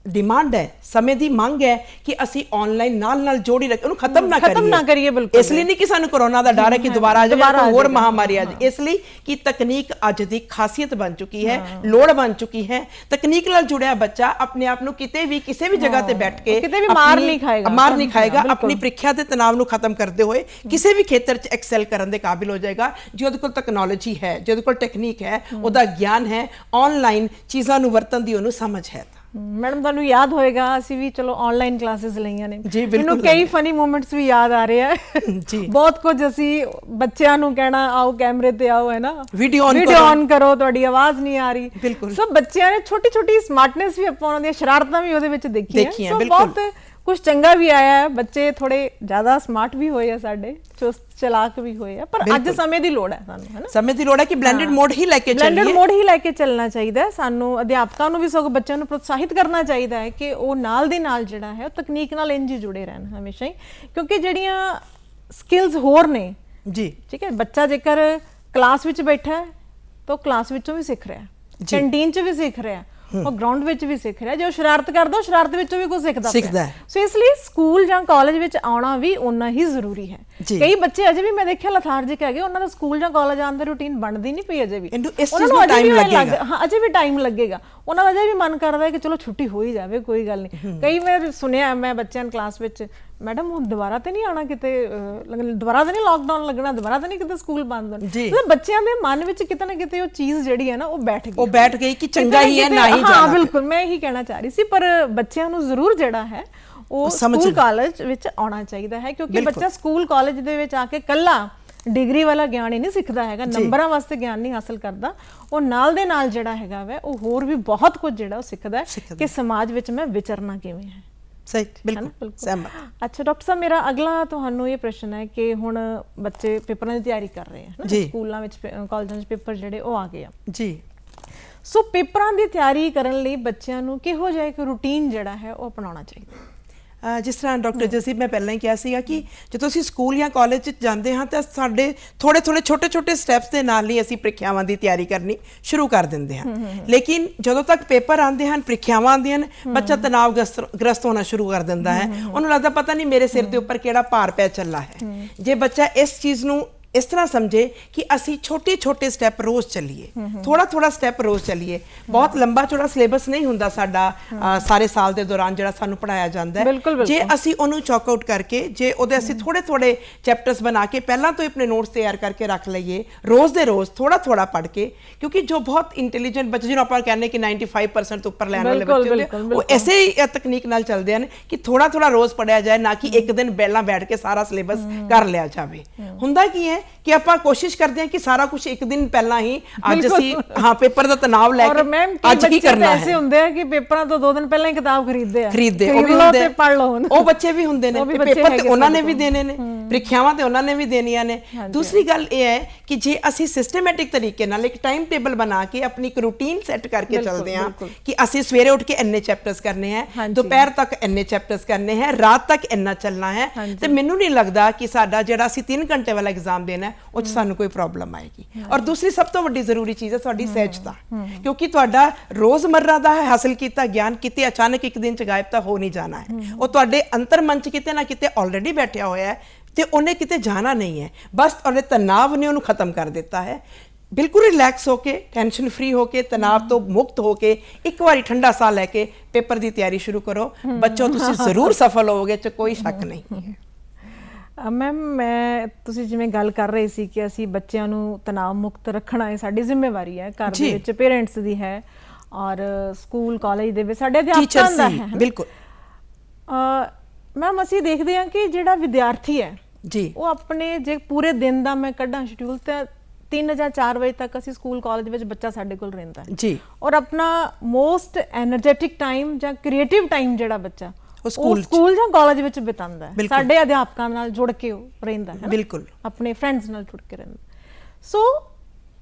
ਡਿਮਾਂਡ ਹੈ, ਸਮੇਂ ਦੀ ਮੰਗ ਹੈ ਕਿ ਅਸੀਂ ਆਨਲਾਈਨ ਨਾਲ ਜੋੜੀ ਰੱਖ, ਉਹਨੂੰ ਖਤਮ ਨਾ ਕਰੀਏ। ਬਿਲਕੁਲ ਇਸ ਲਈ ਨਹੀਂ ਕਿ ਸਾਨੂੰ ਕਰੋਨਾ ਦਾ ਡਰ ਹੈ ਕਿ ਦੁਬਾਰਾ ਆ ਜਾਵੇ, ਹੋਰ ਮਹਾਮਾਰੀ ਆ ਜਾਏ, ਇਸ ਲਈ ਕਿ ਤਕਨੀਕ ਅੱਜ ਦੀ ਖਾਸੀਅਤ ਬਣ ਚੁੱਕੀ ਹੈ, ਲੋੜ ਬਣ ਚੁੱਕੀ ਹੈ। ਤਕਨੀਕ ਨਾਲ ਜੁੜਿਆ ਬੱਚਾ ਆਪਣੇ ਆਪ ਨੂੰ ਕਿਤੇ ਵੀ ਕਿਸੇ ਵੀ ਜਗ੍ਹਾ ਤੇ ਬੈਠ ਕੇ ਕਿਤੇ ਵੀ ਮਾਰ ਨਹੀਂ ਖਾਏਗਾ, ਆਪਣੀ ਪ੍ਰੀਖਿਆ ਦੇ ਤਣਾਅ ਨੂੰ ਖਤਮ ਕਰਦੇ ਹੋਏ ਕਿਸੇ ਵੀ ਖੇਤਰ 'ਚ ਐਕਸੈਲ ਕਰਨ ਦੇ ਕਾਬਿਲ ਹੋ ਜਾਏਗਾ। ਜੇ ਉਹਦੇ ਕੋਲ ਟੈਕਨੋਲੋਜੀ ਹੈ, ਜੇ ਉਹਦੇ ਕੋਲ ਟੈਕਨੀਕ ਹੈ, ਉਹਦਾ ਗਿਆਨ ਹੈ, ਆਨਲਾਈਨ ਚੀਜ਼ਾਂ ਨੂੰ ਵਰਤਣ ਦੀ ਉਹਨੂੰ ਸਮਝ ਹੈ। ਮੈਡਮ ਤੁਹਾਨੂੰ ਯਾਦ ਹੋਏਗਾ ਅਸੀਂ ਵੀ ਚਲੋ ਆਨਲਾਈਨ ਕਲਾਸਿਸ ਲਈਆਂ ਨੇ, ਮੈਨੂੰ ਕਈ ਫਨੀ ਮੂਮੈਂਟਸ ਵੀ ਯਾਦ ਆ ਰਹੇ ਆ ਜੀ। ਬਹੁਤ ਕੁਝ ਅਸੀਂ ਬੱਚਿਆਂ ਨੂੰ ਕਹਿਣਾ ਆਓ ਕੈਮਰੇ ਤੇ ਆਓ, ਹੈ ਨਾ, ਵੀਡੀਓ ਔਨ ਕਰੋ, ਤੁਹਾਡੀ ਆਵਾਜ਼ ਨਹੀਂ ਆ ਰਹੀ। ਸੋ ਬੱਚਿਆਂ ਨੇ ਛੋਟੀ ਛੋਟੀ ਸਮਾਰਟਨੈਸ ਵੀ ਆਪਾਂ ਉਹਨਾਂ ਦੀਆਂ ਸ਼ਰਾਰਤਾਂ ਵੀ ਉਹਦੇ ਵਿੱਚ ਦੇਖੀਆਂ। ਸੋ ਬਹੁਤ ਕੁਝ ਚੰਗਾ ਵੀ ਆਇਆ ਹੈ, ਬੱਚੇ ਥੋੜੇ ਜ਼ਿਆਦਾ ਸਮਾਰਟ ਵੀ ਹੋਏ ਆ, ਸਾਡੇ ਚੁਸਤ ਚਲਾਕ ਵੀ ਹੋਏ ਆ, ਪਰ ਅੱਜ ਸਮੇਂ ਦੀ ਲੋੜ ਹੈ ਸਾਨੂੰ, ਹੈ ਨਾ, ਸਮੇਂ ਦੀ ਲੋੜ ਹੈ ਕਿ ਬਲੈਂਡਡ ਮੋਡ ਹੀ ਲੈ ਕੇ ਚੱਲਣਾ ਚਾਹੀਦਾ ਹੈ। ਸਾਨੂੰ ਅਧਿਆਪਕਾਂ ਨੂੰ ਵੀ ਸਗੋਂ ਬੱਚਿਆਂ ਨੂੰ ਪ੍ਰੋਤਸਾਹਿਤ ਕਰਨਾ ਚਾਹੀਦਾ ਹੈ ਕਿ ਉਹ ਨਾਲ ਦੇ ਨਾਲ ਜਿਹੜਾ ਹੈ ਉਹ ਤਕਨੀਕ ਨਾਲ ਇੰਝ ਜੁੜੇ ਰਹਿਣ ਹਮੇਸ਼ਾ ਹੀ, ਕਿਉਂਕਿ ਜਿਹੜੀਆਂ ਸਕਿੱਲਸ ਹੋਰ ਨੇ ਜੀ, ਠੀਕ ਹੈ, ਬੱਚਾ ਜੇਕਰ ਕਲਾਸ ਵਿੱਚ ਬੈਠਾ ਹੈ ਤਾਂ ਉਹ ਕਲਾਸ ਵਿੱਚੋਂ ਵੀ ਸਿੱਖ ਰਿਹਾ, ਕੈਂਟੀਨ 'ਚ ਵੀ ਸਿੱਖ ਰਿਹਾ, ਉਹ ਗਰਾਊਂਡ ਵਿੱਚ ਵੀ ਸਿੱਖ ਰਿਹਾ, ਜੋ ਸ਼ਰਾਰਤ ਕਰਦਾ ਉਹ ਸ਼ਰਾਰਤ ਵਿੱਚੋਂ ਵੀ ਕੁਝ ਸਿੱਖਦਾ ਹੈ। ਸੋ ਇਸ ਲਈ ਸਕੂਲ ਜਾਂ ਕਾਲਜ ਵਿੱਚ ਆਉਣਾ ਵੀ ਓਨਾ ਹੀ ਜ਼ਰੂਰੀ ਹੈ। ਕਈ ਬੱਚੇ ਅਜੇ ਵੀ ਮੈਂ ਦੇਖਿਆ ਲਥਾਰਜਿਕ ਹੈਗੇ, ਉਹਨਾਂ ਦਾ ਸਕੂਲ ਜਾਂ ਕਾਲਜ ਆਉਣ ਦਾ ਰੂਟੀਨ ਬਣਦੀ ਨਹੀਂ ਪਈ ਅਜੇ ਵੀ, ਉਹਨਾਂ ਨੂੰ ਅਜੇ ਵੀ ਟਾਈਮ ਲੱਗੇਗਾ, ਉਹਨਾਂ ਦਾ ਅਜੇ ਵੀ ਮਨ ਕਰਦਾ ਹੈ ਕਿ ਚਲੋ ਛੁੱਟੀ ਹੋ ਹੀ ਜਾਵੇ, ਕੋਈ ਗੱਲ ਨਹੀਂ। ਕਈ ਵਾਰ ਸੁਣਿਆ ਮੈਂ ਬੱਚਿਆਂ ਨੂੰ ਕਲਾਸ ਵਿੱਚ, ਮੈਡਮ ਹੁਣ ਦੁਬਾਰਾ ਤੇ ਨਹੀਂ ਆਉਣਾ, ਕਿਤੇ ਦੁਬਾਰਾ ਤਾਂ ਨਹੀਂ ਲਾਕਡਾਊਨ ਲੱਗਣਾ, ਦੁਬਾਰਾ ਤਾਂ ਨਹੀਂ ਕਿਤੇ ਸਕੂਲ ਬੰਦ ਹੋਣਾ। ਮਤਲਬ ਬੱਚਿਆਂ ਦੇ ਮਨ ਵਿੱਚ ਕਿਤੇ ਨਾ ਕਿਤੇ ਉਹ ਚੀਜ਼ ਜਿਹੜੀ ਹੈ ਨਾ ਉਹ ਬੈਠ ਗਈ ਕਿ ਚੰਗਾ ਹੀ ਹੈ ਨਾ ਹੀ ਜਾਣਾ। ਹਾਂ ਬਿਲਕੁਲ, ਮੈਂ ਇਹੀ ਕਹਿਣਾ ਚਾਹ ਰਹੀ ਸੀ, ਪਰ ਬੱਚਿਆਂ ਨੂੰ ਜ਼ਰੂਰ ਜਿਹੜਾ ਹੈ ਉਹ ਸਕੂਲ ਕਾਲਜ ਵਿੱਚ ਆਉਣਾ ਚਾਹੀਦਾ ਹੈ, ਕਿਉਂਕਿ ਬੱਚਾ ਸਕੂਲ ਕਾਲਜ ਦੇ ਵਿੱਚ ਆ ਕੇ ਕੱਲਾ ਡਿਗਰੀ ਵਾਲਾ ਗਿਆਨ ਹੀ ਨਹੀਂ ਸਿੱਖਦਾ ਹੈਗਾ, ਨੰਬਰਾਂ ਵਾਸਤੇ ਗਿਆਨ ਨਹੀਂ ਹਾਸਲ ਕਰਦਾ, ਉਹ ਨਾਲ ਦੇ ਨਾਲ ਜਿਹੜਾ ਹੈਗਾ ਵੈ ਉਹ ਹੋਰ ਵੀ ਬਹੁਤ ਕੁਝ ਜਿਹੜਾ ਉਹ ਸਿੱਖਦਾ ਹੈ ਕਿ ਸਮਾਜ ਵਿੱਚ ਮੈਂ ਵਿਚਰਨਾ ਕਿਵੇਂ ਹੈ। ਸਹੀ, ਬਿਲਕੁਲ ਸਹਿਮਤ। ਅੱਛਾ ਡਾਕਟਰ ਸਾਹਿਬ, ਮੇਰਾ ਅਗਲਾ ਤੁਹਾਨੂੰ ਇਹ ਪ੍ਰਸ਼ਨ ਹੈ ਕਿ ਹੁਣ ਬੱਚੇ ਪੇਪਰਾਂ ਦੀ ਤਿਆਰੀ ਕਰ ਰਹੇ ਹਨ, ਸਕੂਲਾਂ ਵਿੱਚ ਕਾਲਜਾਂ ਵਿੱਚ ਪੇਪਰ ਜਿਹੜੇ ਉਹ ਆ ਗਏ ਆ ਜੀ। ਸੋ ਪੇਪਰਾਂ ਦੀ ਤਿਆਰੀ ਕਰਨ ਲਈ ਬੱਚਿਆਂ ਨੂੰ ਕਿਹੋ ਜਿਹਾ ਇੱਕ ਰੂਟੀਨ ਜਿਹੜਾ ਹੈ ਉਹ ਅਪਣਾਉਣਾ ਚਾਹੀਦਾ? ਜਿਸ ਤਰ੍ਹਾਂ ਡਾਕਟਰ ਜਸੀਬ ਮੈਂ ਪਹਿਲਾਂ ਹੀ ਕਿਹਾ ਸੀਗਾ ਕਿ ਜਦੋਂ ਅਸੀਂ ਸਕੂਲ ਜਾਂ ਕਾਲਜ 'ਚ ਜਾਂਦੇ ਹਾਂ ਤਾਂ ਸਾਡੇ ਥੋੜੇ ਛੋਟੇ ਸਟੈਪਸ ਦੇ ਨਾਲ ਹੀ ਅਸੀਂ ਪ੍ਰੀਖਿਆਵਾਂ ਦੀ ਤਿਆਰੀ ਕਰਨੀ ਸ਼ੁਰੂ ਕਰ ਦਿੰਦੇ ਹਾਂ, ਲੇਕਿਨ ਜਦੋਂ ਤੱਕ ਪੇਪਰ ਆਉਂਦੇ ਹਨ, ਪ੍ਰੀਖਿਆਵਾਂ ਆਉਂਦੀਆਂ ਨੇ, ਬੱਚਾ ਤਣਾਅ ਗ੍ਰਸਤ ਹੋਣਾ ਸ਼ੁਰੂ ਕਰ ਦਿੰਦਾ ਹੈ। ਉਹਨੂੰ ਲੱਗਦਾ ਪਤਾ ਨਹੀਂ ਮੇਰੇ ਸਿਰ ਦੇ ਉੱਪਰ ਕਿਹੜਾ ਭਾਰ ਪੈ ਚੱਲਾ ਹੈ। ਜੇ ਬੱਚਾ ਇਸ ਚੀਜ਼ ਨੂੰ ਇਸ ਤਰ੍ਹਾਂ ਸਮਝੇ ਕਿ ਅਸੀਂ ਛੋਟੇ ਸਟੈਪ ਰੋਜ਼ ਚੱਲੀਏ, ਥੋੜਾ ਸਟੈਪ ਰੋਜ਼ ਚੱਲੀਏ, ਬਹੁਤ ਲੰਬਾ ਚੌੜਾ ਸਿਲੇਬਸ ਨਹੀਂ ਹੁੰਦਾ ਸਾਡਾ ਸਾਰੇ ਸਾਲ ਦੇ ਦੌਰਾਨ ਜਿਹੜਾ ਸਾਨੂੰ ਪੜਾਇਆ ਜਾਂਦਾ ਹੈ। ਜੇ ਅਸੀਂ ਉਹਨੂੰ ਚੌਕ ਆਊਟ ਕਰਕੇ, ਜੇ ਉਹਦੇ ਅਸੀਂ ਥੋੜੇ ਚੈਪਟਰਸ ਬਣਾ ਕੇ ਪਹਿਲਾਂ ਤੋਂ ਹੀ ਆਪਣੇ ਨੋਟਸ ਤਿਆਰ ਕਰਕੇ ਰੱਖ ਲਈਏ, ਰੋਜ਼ ਦੇ ਰੋਜ਼ ਥੋੜਾ ਪੜ੍ਹ ਕੇ, ਕਿਉਂਕਿ ਜੋ ਬਹੁਤ ਇੰਟੈਲੀਜੈਂਟ ਬੱਚੇ ਜਿਹਨੂੰ ਆਪਾਂ ਕਹਿੰਦੇ ਕਿ 95% ਤੋਂ ਉੱਪਰ ਲੈਣ ਵਾਲੇ ਬੱਚੇ ਹੁੰਦੇ, ਉਹ ਐਸੇ ਹੀ ਤਕਨੀਕ ਨਾਲ ਚੱਲਦੇ ਹਨ ਕਿ ਥੋੜਾ ਰੋਜ਼ ਪੜ੍ਹਿਆ ਜਾਏ, ਨਾ ਕਿ ਇੱਕ ਦਿਨ ਪਹਿਲਾਂ ਬੈਠ ਕੇ ਸਾਰਾ ਸਿਲੇਬਸ ਕਰ ਲਿਆ ਜਾਵੇ। ਹੁੰਦਾ ਕੀ ਹੈ ਕਿ ਆਪਾਂ ਕੋਸ਼ਿਸ਼ ਕਰਦੇ ਹਾਂ ਕਿ ਸਾਰਾ ਕੁਝ ਇੱਕ ਦਿਨ ਪਹਿਲਾਂ ਹੀ ਅੱਜ ਅਸੀਂ ਪੇਪਰ ਦਾ ਤਣਾਅ ਲੈ ਕੇ ਅੱਜ ਹੀ ਕਰਨਾ ਹੈ। ਐਸੇ ਹੁੰਦੇ ਆ ਕਿ ਪੇਪਰਾਂ ਤੋਂ 2 ਦਿਨ ਪਹਿਲਾਂ ਹੀ ਕਿਤਾਬ ਖਰੀਦਦੇ ਉਹ ਵੀ ਹੁੰਦੇ, ਪੜ੍ਹ ਲਓ, ਉਹ ਬੱਚੇ ਵੀ ਹੁੰਦੇ ਨੇ, ਪੇਪਰ ਤੇ ਉਹਨਾਂ ਨੇ ਵੀ ਦੇਣੇ ਨੇ, ਪ੍ਰੀਖਿਆਵਾਂ ਤੇ ਉਹਨਾਂ ਨੇ ਵੀ ਦੇਣੀਆਂ ਨੇ। ਦੂਸਰੀ ਗੱਲ ਇਹ ਹੈ ਕਿ ਜੇ ਅਸੀਂ ਸਿਸਟਮੈਟਿਕ ਤਰੀਕੇ ਨਾਲ ਇੱਕ ਟਾਈਮ ਟੇਬਲ ਬਣਾ ਕੇ ਆਪਣੀ ਇੱਕ ਰੂਟੀਨ ਸੈੱਟ ਕਰਕੇ ਚੱਲਦੇ ਹਾਂ ਕਿ ਅਸੀਂ ਸਵੇਰੇ ਉੱਠ ਕੇ ਇੰਨੇ ਚੈਪਟਰਸ ਕਰਨੇ ਹੈ, ਦੁਪਹਿਰ ਤੱਕ ਇੰਨੇ ਚੈਪਟਰਸ ਕਰਨੇ ਹੈ, ਰਾਤ ਤੱਕ ਇੰਨਾ ਚੱਲਣਾ ਹੈ, ਤੇ ਮੈਨੂੰ ਨਹੀਂ ਲੱਗਦਾ ਕਿ ਸਾਡਾ ਜਿਹੜਾ ਅਸੀਂ 3 ਘੰਟੇ ਵਾਲਾ ਐਗਜ਼ਾਮ ਦੇਣਾ ਉਹ 'ਚ ਸਾਨੂੰ ਕੋਈ ਪ੍ਰੋਬਲਮ ਆਏਗੀ। ਔਰ ਦੂਸਰੀ ਸਭ ਤੋਂ ਵੱਡੀ ਜ਼ਰੂਰੀ ਚੀਜ਼ ਹੈ ਤੁਹਾਡੀ ਸਹਿਜਤਾ, ਕਿਉਂਕਿ ਤੁਹਾਡਾ ਰੋਜ਼ਮर्रा ਦਾ ਹਾਸਲ ਕੀਤਾ ਗਿਆਨ ਕਿਤੇ ਅਚਾਨਕ ਇੱਕ ਦਿਨ 'ਚ ਗਾਇਬ ਤਾਂ ਹੋ ਨਹੀਂ ਜਾਣਾ ਹੈ। ਉਹ ਤੁਹਾਡੇ ਅੰਤਰ ਮਨ 'ਚ ਕਿਤੇ ਨਾ ਕਿਤੇ ਆਲਰੇਡੀ ਬੈਠਿਆ ਹੋਇਆ ਹੈ ਤੇ ਉਹਨੇ ਕਿਤੇ ਜਾਣਾ ਨਹੀਂ ਹੈ, ਬਸ ਤੁਹਾਡੇ ਤਣਾਅ ਨੇ ਉਹਨੂੰ ਖਤਮ ਕਰ ਦਿੱਤਾ ਹੈ। ਬਿਲਕੁਲ ਰਿਲੈਕਸ ਹੋ ਕੇ, ਟੈਨਸ਼ਨ ਫ੍ਰੀ ਹੋ ਕੇ, ਤਣਾਅ ਤੋਂ ਮੁਕਤ ਹੋ ਕੇ ਇੱਕ ਵਾਰੀ ਠੰਡਾ ਸਾਹ ਲੈ ਕੇ ਪੇਪਰ ਦੀ ਤਿਆਰੀ ਸ਼ੁਰੂ ਕਰੋ। ਬੱਚੋ ਤੁਸੀਂ ਜ਼ਰੂਰ ਸਫਲ ਹੋਵੋਗੇ, ਚ ਕੋਈ ਸ਼ੱਕ ਨਹੀਂ ਹੈ। ਮੈਮ ਮੈਂ ਤੁਸੀਂ ਜਿਵੇਂ ਗੱਲ ਕਰ ਰਹੇ ਸੀ ਕਿ ਅਸੀਂ ਬੱਚਿਆਂ ਨੂੰ ਤਣਾਅ ਮੁਕਤ ਰੱਖਣਾ ਇਹ ਸਾਡੀ ਜ਼ਿੰਮੇਵਾਰੀ ਹੈ, ਘਰ ਦੇ ਵਿੱਚ ਪੇਰੈਂਟਸ ਦੀ ਹੈ ਔਰ ਸਕੂਲ ਕਾਲਜ ਦੇ ਵਿੱਚ ਸਾਡੇ ਅਧਿਆਪਕਾਂ ਦਾ ਹੈ। ਬਿਲਕੁਲ ਮੈਮ ਅਸੀਂ ਦੇਖਦੇ ਹਾਂ ਕਿ ਜਿਹੜਾ ਵਿਦਿਆਰਥੀ ਹੈ ਜੀ, ਉਹ ਆਪਣੇ ਜੇ ਪੂਰੇ ਦਿਨ ਦਾ ਮੈਂ ਕੱਢਾਂ ਸ਼ਡਿਊਲ ਤਾਂ 3 ਜਾਂ 4 ਵਜੇ ਤੱਕ ਅਸੀਂ ਸਕੂਲ ਕਾਲਜ ਵਿੱਚ ਬੱਚਾ ਸਾਡੇ ਕੋਲ ਰਹਿੰਦਾ ਹੈ ਜੀ ਔਰ ਆਪਣਾ ਮੋਸਟ ਐਨਰਜੈਟਿਕ ਟਾਈਮ ਜਾਂ ਕ੍ਰੀਏਟਿਵ ਟਾਈਮ ਜਿਹੜਾ ਬੱਚਾ ਉਹ ਸਕੂਲ ਜਾਂ ਕਾਲਜ ਵਿੱਚ ਬਿਤਾਉਂਦਾ ਹੈ, ਸਾਡੇ ਅਧਿਆਪਕਾਂ ਨਾਲ ਜੁੜ ਕੇ ਉਹ ਰਹਿੰਦਾ ਹੈ, ਬਿਲਕੁਲ ਆਪਣੇ ਫਰੈਂਡਸ ਨਾਲ ਜੁੜ ਕੇ ਰਹਿੰਦਾ। ਸੋ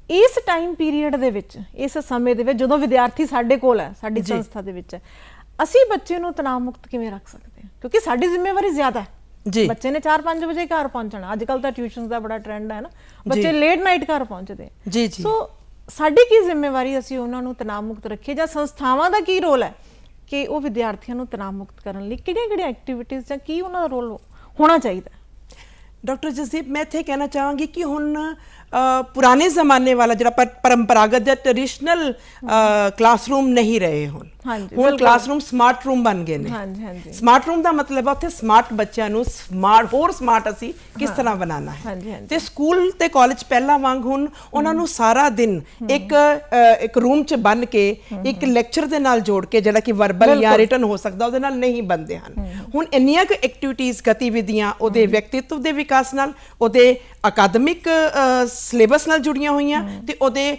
ਇਸ ਟਾਈਮ ਪੀਰੀਅਡ ਦੇ ਵਿੱਚ, ਇਸ ਸਮੇਂ ਦੇ ਵਿੱਚ ਜਦੋਂ ਵਿਦਿਆਰਥੀ ਸਾਡੇ ਕੋਲ ਹੈ, ਸਾਡੀ ਸੰਸਥਾ ਦੇ ਵਿੱਚ ਹੈ, ਅਸੀਂ ਬੱਚੇ ਨੂੰ ਤਣਾਅ ਮੁਕਤ ਕਿਵੇਂ ਰੱਖ ਸਕਦੇ ਹਾਂ? ਕਿਉਂਕਿ ਸਾਡੀ ਜ਼ਿੰਮੇਵਾਰੀ ਜ਼ਿਆਦਾ ਹੈ। ਬੱਚੇ ਨੇ 4-5 ਵਜੇ ਘਰ ਪਹੁੰਚਣਾ। ਅੱਜ ਕੱਲ ਤਾਂ ਟਿਊਸ਼ਨਸ ਦਾ ਬੜਾ ਟ੍ਰੈਂਡ ਹੈ ਨਾ, ਬੱਚੇ ਲੇਟ ਨਾਈਟ ਘਰ ਪਹੁੰਚਦੇ। ਜੀ ਸੋ ਸਾਡੀ ਕੀ ਜ਼ਿੰਮੇਵਾਰੀ, ਅਸੀਂ ਉਹਨਾਂ ਨੂੰ ਤਣਾਅ ਮੁਕਤ ਰੱਖੀਏ, ਜਾਂ ਸੰਸਥਾਵਾਂ ਦਾ ਕੀ ਰੋਲ ਹੈ ਕਿ ਉਹ ਵਿਦਿਆਰਥੀਆਂ ਨੂੰ ਤਣਾਅ ਮੁਕਤ ਕਰਨ ਲਈ ਕਿਹੜੀਆਂ ਐਕਟੀਵਿਟੀਜ਼ ਜਾਂ ਕੀ ਉਹਨਾਂ ਦਾ ਰੋਲ ਹੋਣਾ ਚਾਹੀਦਾ? ਡਾਕਟਰ ਜਸਦੀਪ, ਮੈਂ ਇੱਥੇ ਕਹਿਣਾ ਚਾਹਾਂਗੀ ਕਿ ਹੁਣ ਪੁਰਾਣੇ ਜ਼ਮਾਨੇ ਵਾਲਾ ਜਿਹੜਾ ਪਰੰਪਰਾਗਤ ਜਾਂ ਟ੍ਰੈਡੀਸ਼ਨਲ ਕਲਾਸਰੂਮ ਨਹੀਂ ਰਹੇ। ਹੁਣ ਕਲਾਸਰੂਮ ਸਮਾਰਟ ਰੂਮ ਬਣ ਗਏ ਨੇ। ਸਮਾਰਟ ਰੂਮ ਦਾ ਮਤਲਬ ਹੈ ਉੱਥੇ ਸਮਾਰਟ ਬੱਚਿਆਂ ਨੂੰ ਹੋਰ ਸਮਾਰਟ ਅਸੀਂ ਕਿਸ ਤਰ੍ਹਾਂ ਬਣਾਉਣਾ ਹੈ। ਤੇ ਸਕੂਲ ਤੇ ਕਾਲਜ ਪਹਿਲਾਂ ਵਾਂਗ ਹੁਣ ਉਹਨਾਂ ਨੂੰ ਸਾਰਾ ਦਿਨ ਇੱਕ ਰੂਮ 'ਚ ਬੰਨ ਕੇ ਇੱਕ ਲੈਕਚਰ ਦੇ ਨਾਲ ਜੋੜ ਕੇ, ਜਿਹੜਾ ਕਿ ਵਰਬਲ ਜਾਂ ਰਿਟਨ ਹੋ ਸਕਦਾ, ਉਹਦੇ ਨਾਲ ਨਹੀਂ ਬਣਦੇ ਹਨ। ਹੁਣ ਇੰਨੀਆਂ ਕੁ ਐਕਟੀਵਿਟੀਜ਼, ਗਤੀਵਿਧੀਆਂ ਉਹਦੇ ਵਿਅਕਤੀਤਵ ਦੇ ਵਿਕਾਸ ਨਾਲ, ਉਹਦੇ ਅਕਾਦਮਿਕ ਸਿਲੇਬਸ ਨਾਲ ਜੁੜੀਆਂ ਹੋਈਆਂ ਤੇ ਉਹਦੇ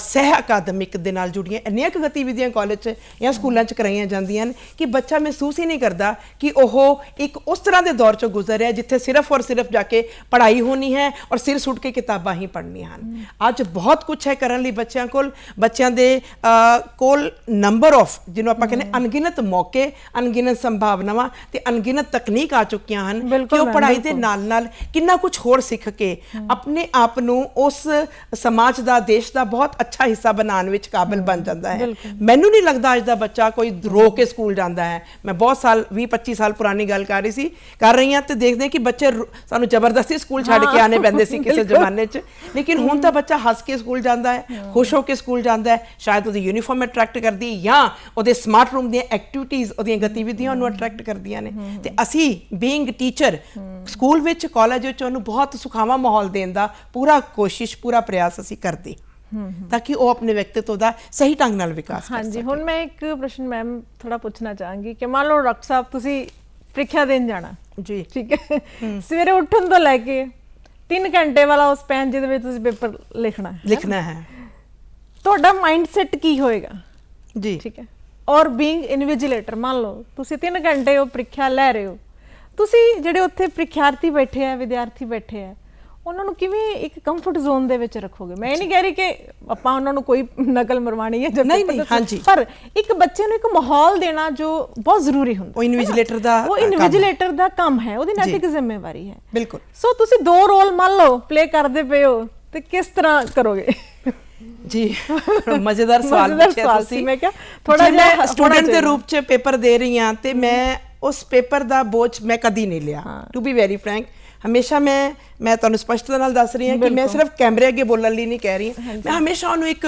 ਸਹਿ ਅਕਾਦਮਿਕ ਦੇ ਨਾਲ ਜੁੜੀਆਂ ਇੰਨੀਆਂ ਕੁ ਗਤੀਵਿਧੀਆਂ ਕਾਲਜ 'ਚ ਜਾਂ ਸਕੂਲਾਂ 'ਚ ਕਰਾਈਆਂ ਜਾਂਦੀਆਂ ਨੇ ਕਿ ਬੱਚਾ ਮਹਿਸੂਸ ਹੀ ਨਹੀਂ ਕਰਦਾ ਕਿ ਉਹ ਇੱਕ ਉਸ ਤਰ੍ਹਾਂ ਦੇ ਦੌਰ 'ਚੋਂ ਗੁਜ਼ਰ ਰਿਹਾ ਜਿੱਥੇ ਸਿਰਫ ਔਰ ਸਿਰਫ ਜਾ ਕੇ ਪੜ੍ਹਾਈ ਹੋਣੀ ਹੈ ਔਰ ਸਿਰ ਸੁੱਟ ਕੇ ਕਿਤਾਬਾਂ ਹੀ ਪੜ੍ਹਨੀਆਂ ਹਨ। ਅੱਜ ਬਹੁਤ ਕੁਝ ਹੈ ਕਰਨ ਲਈ ਬੱਚਿਆਂ ਕੋਲ। ਬੱਚਿਆਂ ਦੇ ਕੋਲ ਨੰਬਰ ਆਫ, ਜਿਹਨੂੰ ਆਪਾਂ ਕਹਿੰਦੇ ਅਣਗਿਣਤ ਮੌਕੇ, ਅਣਗਿਣਤ ਸੰਭਾਵਨਾਵਾਂ ਤੇ ਅਣਗਿਣਤ ਤਕਨੀਕ ਆ ਚੁੱਕੀਆਂ ਹਨ ਕਿ ਉਹ ਪੜ੍ਹਾਈ ਦੇ ਨਾਲ ਨਾਲ ਕਿੰਨਾ ਕੁਝ ਹੋਰ ਸਿੱਖ ਕੇ ਆਪਣੇ ਆਪ ਨੂੰ ਉਸ ਸਮਾਜ ਦਾ, ਦੇਸ਼ ਦਾ ਬਹੁਤ ਅੱਛਾ ਹਿੱਸਾ ਬਣਾਉਣ ਵਿੱਚ ਕਾਬਿਲ ਬਣ ਜਾਂਦਾ ਹੈ। ਮੈਨੂੰ ਨਹੀਂ ਲੱਗਦਾ ਅੱਜ ਦਾ ਬੱਚਾ ਕੋਈ ਰੋ ਕੇ ਸਕੂਲ ਜਾਂਦਾ ਹੈ। ਮੈਂ ਬਹੁਤ ਸਾਲ 20-25 ਸਾਲ ਪੁਰਾਣੀ ਗੱਲ ਕਰ ਰਹੀ ਹਾਂ ਤੇ ਦੇਖਦੇ ਕਿ ਬੱਚੇ ਸਾਨੂੰ ਜ਼ਬਰਦਸਤੀ ਸਕੂਲ ਛੱਡ ਕੇ ਆਣੇ ਪੈਂਦੇ ਸੀ ਕਿਸੇ ਜ਼ਮਾਨੇ 'ਚ, ਲੇਕਿਨ ਹੁਣ ਤਾਂ ਬੱਚਾ ਹੱਸ ਕੇ ਸਕੂਲ ਜਾਂਦਾ ਹੈ, ਖੁਸ਼ ਹੋ ਕੇ ਸਕੂਲ ਜਾਂਦਾ ਹੈ। ਸ਼ਾਇਦ ਉਹਦੀ ਯੂਨੀਫਾਰਮ ਅਟਰੈਕਟ ਕਰਦੀ ਜਾਂ ਉਹਦੇ ਸਮਾਰਟ ਰੂਮ ਦੀਆਂ ਐਕਟੀਵਿਟੀਜ਼, ਉਹਦੀਆਂ ਗਤੀਵਿਧੀਆਂ ਉਹਨੂੰ ਅਟਰੈਕਟ ਕਰਦੀਆਂ ਨੇ। ਤੇ ਅਸੀਂ ਬੀਇੰਗ ਟੀਚਰ ਸਕੂਲ ਵਿੱਚ, ਕਾਲਜ ਵਿੱਚ ਉਹਨੂੰ ਬਹੁਤ ਸੁਖਾਵਾਂ ਮਾਹੌਲ ਦੇਣ ਦਾ ਪੂਰਾ ਕੋਸ਼ਿਸ਼, ਪੂਰਾ ਪ੍ਰਯਾਸ ਅਸੀਂ ਕਰਦੇ ਤਾਂ ਕਿ ਉਹ ਆਪਣੇ ਵਿਅਕਤੀਤਵ ਦਾ ਸਹੀ ਢੰਗ ਨਾਲ ਵਿਕਾਸ ਕਰ ਸਕੇ। ਹਾਂਜੀ, ਹੁਣ ਮੈਂ ਇੱਕ ਪ੍ਰਸ਼ਨ ਮੈਮ ਥੋੜਾ ਪੁੱਛਣਾ ਚਾਹਾਂਗੀ ਕਿ ਮੰਨ ਲਓ ਡਾਕਟਰ ਸਾਹਿਬ ਤੁਸੀਂ ਪ੍ਰੀਖਿਆ ਦੇਣ ਜਾਣਾ ਜੀ, ਠੀਕ ਹੈ, ਸਵੇਰੇ ਉੱਠਣ ਤੋਂ ਲੈ ਕੇ 3 ਘੰਟੇ ਵਾਲਾ ਉਸ ਪੈਨ ਜਿਹਦੇ ਵਿੱਚ ਤੁਸੀਂ ਪੇਪਰ ਲਿਖਣਾ ਹੈ, ਤੁਹਾਡਾ ਮਾਈਂਡ ਸੈਟ ਕੀ ਹੋਏਗਾ ਜੀ? ਠੀਕ ਹੈ, ਔਰ ਬੀਇੰਗ ਇਨਵਿਜੀਲੇਟਰ, ਮੰਨ ਲਓ ਤੁਸੀਂ 3 ਘੰਟੇ ਉਹ ਪ੍ਰੀਖਿਆ ਲੈ ਰਹੇ ਹੋ, ਤੁਸੀਂ ਜਿਹੜੇ ਉੱਥੇ ਪ੍ਰੀਖਿਆਰਥੀ ਬੈਠੇ ਆ, ਵਿਦਿਆਰਥੀ ਬੈਠੇ ਆ, ਉਹਨਾਂ ਨੂੰ ਕਿਵੇਂ ਇੱਕ ਕੰਫਰਟ ਜ਼ੋਨ ਦੇ ਵਿੱਚ ਰੱਖੋਗੇ? ਮੈਂ ਇਹ ਨਹੀਂ ਕਹਿ ਰਹੀ ਕਿ ਆਪਾਂ ਉਹਨਾਂ ਨੂੰ ਕੋਈ ਨਕਲ ਮਰਵਾਣੀ ਹੈ ਜਾਂ ਨਹੀਂ, ਹਾਂਜੀ, ਪਰ ਇੱਕ ਬੱਚੇ ਨੂੰ ਇੱਕ ਮਾਹੌਲ ਦੇਣਾ ਜੋ ਬਹੁਤ ਜ਼ਰੂਰੀ ਹੁੰਦਾ। ਉਹ ਇਨਵਿਜੀਲੇਟਰ ਦਾ ਕੰਮ ਹੈ, ਉਹਦੀ ਨੈਤਿਕ ਜ਼ਿੰਮੇਵਾਰੀ ਹੈ। ਬਿਲਕੁਲ। ਸੋ ਤੁਸੀਂ 2 ਰੋਲ ਮੰਨ ਲਓ ਪਲੇ ਕਰਦੇ ਪਏ ਹੋ ਤੇ ਕਿਸ ਤਰ੍ਹਾਂ ਕਰੋਗੇ? ਜੀ, ਮਜ਼ੇਦਾਰ ਸਵਾਲ ਪੁੱਛਿਆ ਤੁਸੀਂ। ਮੈਂ ਕਿਹਾ ਥੋੜਾ ਜਿਹਾ ਸਟੂਡੈਂਟ ਦੇ ਰੂਪ 'ਚ ਪੇਪਰ ਦੇ ਰਹੀ ਹਾਂ ਤੇ ਮੈਂ ਉਸ ਪੇਪਰ ਦਾ ਬੋਝ ਮੈਂ ਕਦੀ ਨਹੀਂ ਲਿਆ। ਟੂ ਬੀ ਵੈਰੀ ਫਰੈਂਕ, ਹਮੇਸ਼ਾ ਮੈਂ ਤੁਹਾਨੂੰ ਸਪਸ਼ਟਤਾ ਨਾਲ ਦੱਸ ਰਹੀ ਹਾਂ ਕਿ ਮੈਂ ਸਿਰਫ ਕੈਮਰੇ ਅੱਗੇ ਬੋਲਣ ਲਈ ਨਹੀਂ ਕਹਿ ਰਹੀ। ਮੈਂ ਹਮੇਸ਼ਾ ਉਹਨੂੰ ਇੱਕ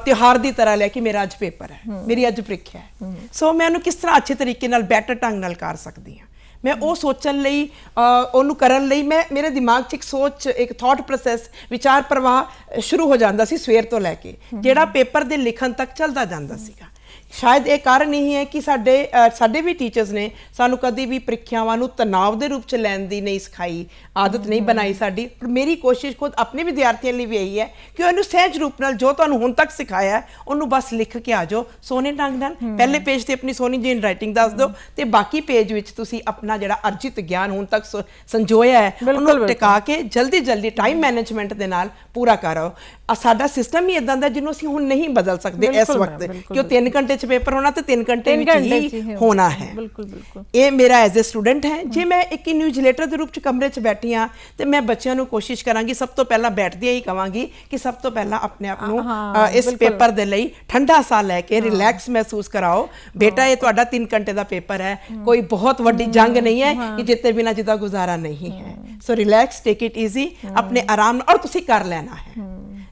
ਤਿਉਹਾਰ ਦੀ ਤਰ੍ਹਾਂ ਲਿਆ ਕਿ ਮੇਰਾ ਅੱਜ ਪੇਪਰ ਹੈ, ਮੇਰੀ ਅੱਜ ਪ੍ਰੀਖਿਆ ਹੈ। ਸੋ ਮੈਂ ਉਹਨੂੰ ਕਿਸ ਤਰ੍ਹਾਂ ਅੱਛੇ ਤਰੀਕੇ ਨਾਲ, ਬੈਟਰ ਢੰਗ ਨਾਲ ਕਰ ਸਕਦੀ ਹਾਂ, ਮੈਂ ਉਹ ਸੋਚਣ ਲਈ, ਉਹਨੂੰ ਕਰਨ ਲਈ ਮੇਰੇ ਦਿਮਾਗ 'ਚ ਇੱਕ ਸੋਚ, ਇੱਕ ਥਾਟ ਪ੍ਰੋਸੈਸ, ਵਿਚਾਰ ਪ੍ਰਵਾਹ ਸ਼ੁਰੂ ਹੋ ਜਾਂਦਾ ਸੀ ਸਵੇਰ ਤੋਂ ਲੈ ਕੇ, ਜਿਹੜਾ ਪੇਪਰ ਦੇ ਲਿਖਣ ਤੱਕ ਚੱਲਦਾ ਜਾਂਦਾ ਸੀਗਾ। ਸ਼ਾਇਦ ਇਹ ਕਾਰਨ ਨਹੀਂ ਹੈ ਕਿ ਸਾਡੇ ਵੀ ਟੀਚਰਸ ਨੇ ਸਾਨੂੰ ਕਦੀ ਵੀ ਪ੍ਰੀਖਿਆਵਾਂ ਨੂੰ ਤਣਾਅ ਦੇ ਰੂਪ 'ਚ ਲੈਣ ਦੀ ਨਹੀਂ ਸਿਖਾਈ, ਆਦਤ ਨਹੀਂ ਬਣਾਈ ਸਾਡੀ। ਪਰ ਮੇਰੀ ਕੋਸ਼ਿਸ਼ ਖੁਦ ਆਪਣੇ ਵਿਦਿਆਰਥੀਆਂ ਲਈ ਵੀ ਇਹੀ ਹੈ ਕਿ ਉਹਨੂੰ ਸਹਿਜ ਰੂਪ ਨਾਲ ਜੋ ਤੁਹਾਨੂੰ ਹੁਣ ਤੱਕ ਸਿਖਾਇਆ ਉਹਨੂੰ ਬਸ ਲਿਖ ਕੇ ਆ ਜਾਓ ਸੋਹਣੇ ਢੰਗ ਨਾਲ। ਪਹਿਲੇ ਪੇਜ ਤੇ ਆਪਣੀ ਸੋਹਣੀ ਜਿਹੀ ਰਾਈਟਿੰਗ ਦੱਸ ਦਿਓ ਤੇ ਬਾਕੀ ਪੇਜ ਵਿੱਚ ਤੁਸੀਂ ਆਪਣਾ ਜਿਹੜਾ ਅਰਜਿਤ ਗਿਆਨ ਹੁਣ ਤੱਕ ਸੰਜੋਇਆ ਹੈ ਉਹਨੂੰ ਟਿਕਾ ਕੇ ਜਲਦੀ ਟਾਈਮ ਮੈਨੇਜਮੈਂਟ ਦੇ ਨਾਲ ਪੂਰਾ ਕਰੋ। ਸਾਡਾ ਸਿਸਟਮ ਹੀ ਇਦਾਂ ਦਾ ਜਿਹਨੂੰ ਅਸੀਂ ਹੁਣ ਨਹੀਂ ਬਦਲ ਸਕਦੇ ਇਸ ਵਕਤ ਕਿ ਉਹ 3 ਘੰਟੇ 'ਚ ਪੇਪਰ ਹੋਣਾ ਤੇ 3 ਘੰਟੇ ਵਿੱਚ ਹੀ ਹੋਣਾ ਹੈ। ਇਹ ਮੇਰਾ ਐਜ਼ ਅ ਸਟੂਡੈਂਟ ਹੈ। ਜੇ ਮੈਂ ਇੱਕ ਇਨਵਿਜੀਲੇਟਰ ਦੇ ਰੂਪ 'ਚ ਕਮਰੇ 'ਚ ਬੈਠੀ ਹਾਂ ਤੇ ਮੈਂ ਬੱਚਿਆਂ ਨੂੰ ਕੋਸ਼ਿਸ਼ ਕਰਾਂਗੀ, ਸਭ ਤੋਂ ਪਹਿਲਾਂ ਬੈਠਦੀ ਹੀ ਕਵਾਂਗੀ ਕਿ ਸਭ ਤੋਂ ਪਹਿਲਾਂ ਆਪਣੇ ਆਪ ਨੂੰ ਇਸ ਪੇਪਰ ਦੇ ਲਈ ਠੰਡਾ ਸਾਹ ਲੈ ਕੇ ਰਿਲੈਕਸ ਮਹਿਸੂਸ ਕਰਾਓ। ਬੇਟਾ, ਇਹ ਤੁਹਾਡਾ 3 ਘੰਟੇ ਦਾ ਪੇਪਰ ਹੈ, ਕੋਈ ਬਹੁਤ ਵੱਡੀ ਜੰਗ ਨਹੀਂ ਹੈ ਕਿ ਜਿੱਤੇ ਬਿਨਾਂ ਜਿਹਦਾ ਗੁਜ਼ਾਰਾ ਨਹੀਂ ਹੈ। ਸੋ ਰਿਲੈਕਸ, ਟੇਕ ਇਟ ਈਜ਼ੀ, ਆਪਣੇ ਆਰਾਮ ਨਾਲ, ਔਰ ਤੁਸੀਂ ਕਰ ਲੈਣਾ ਹੈ।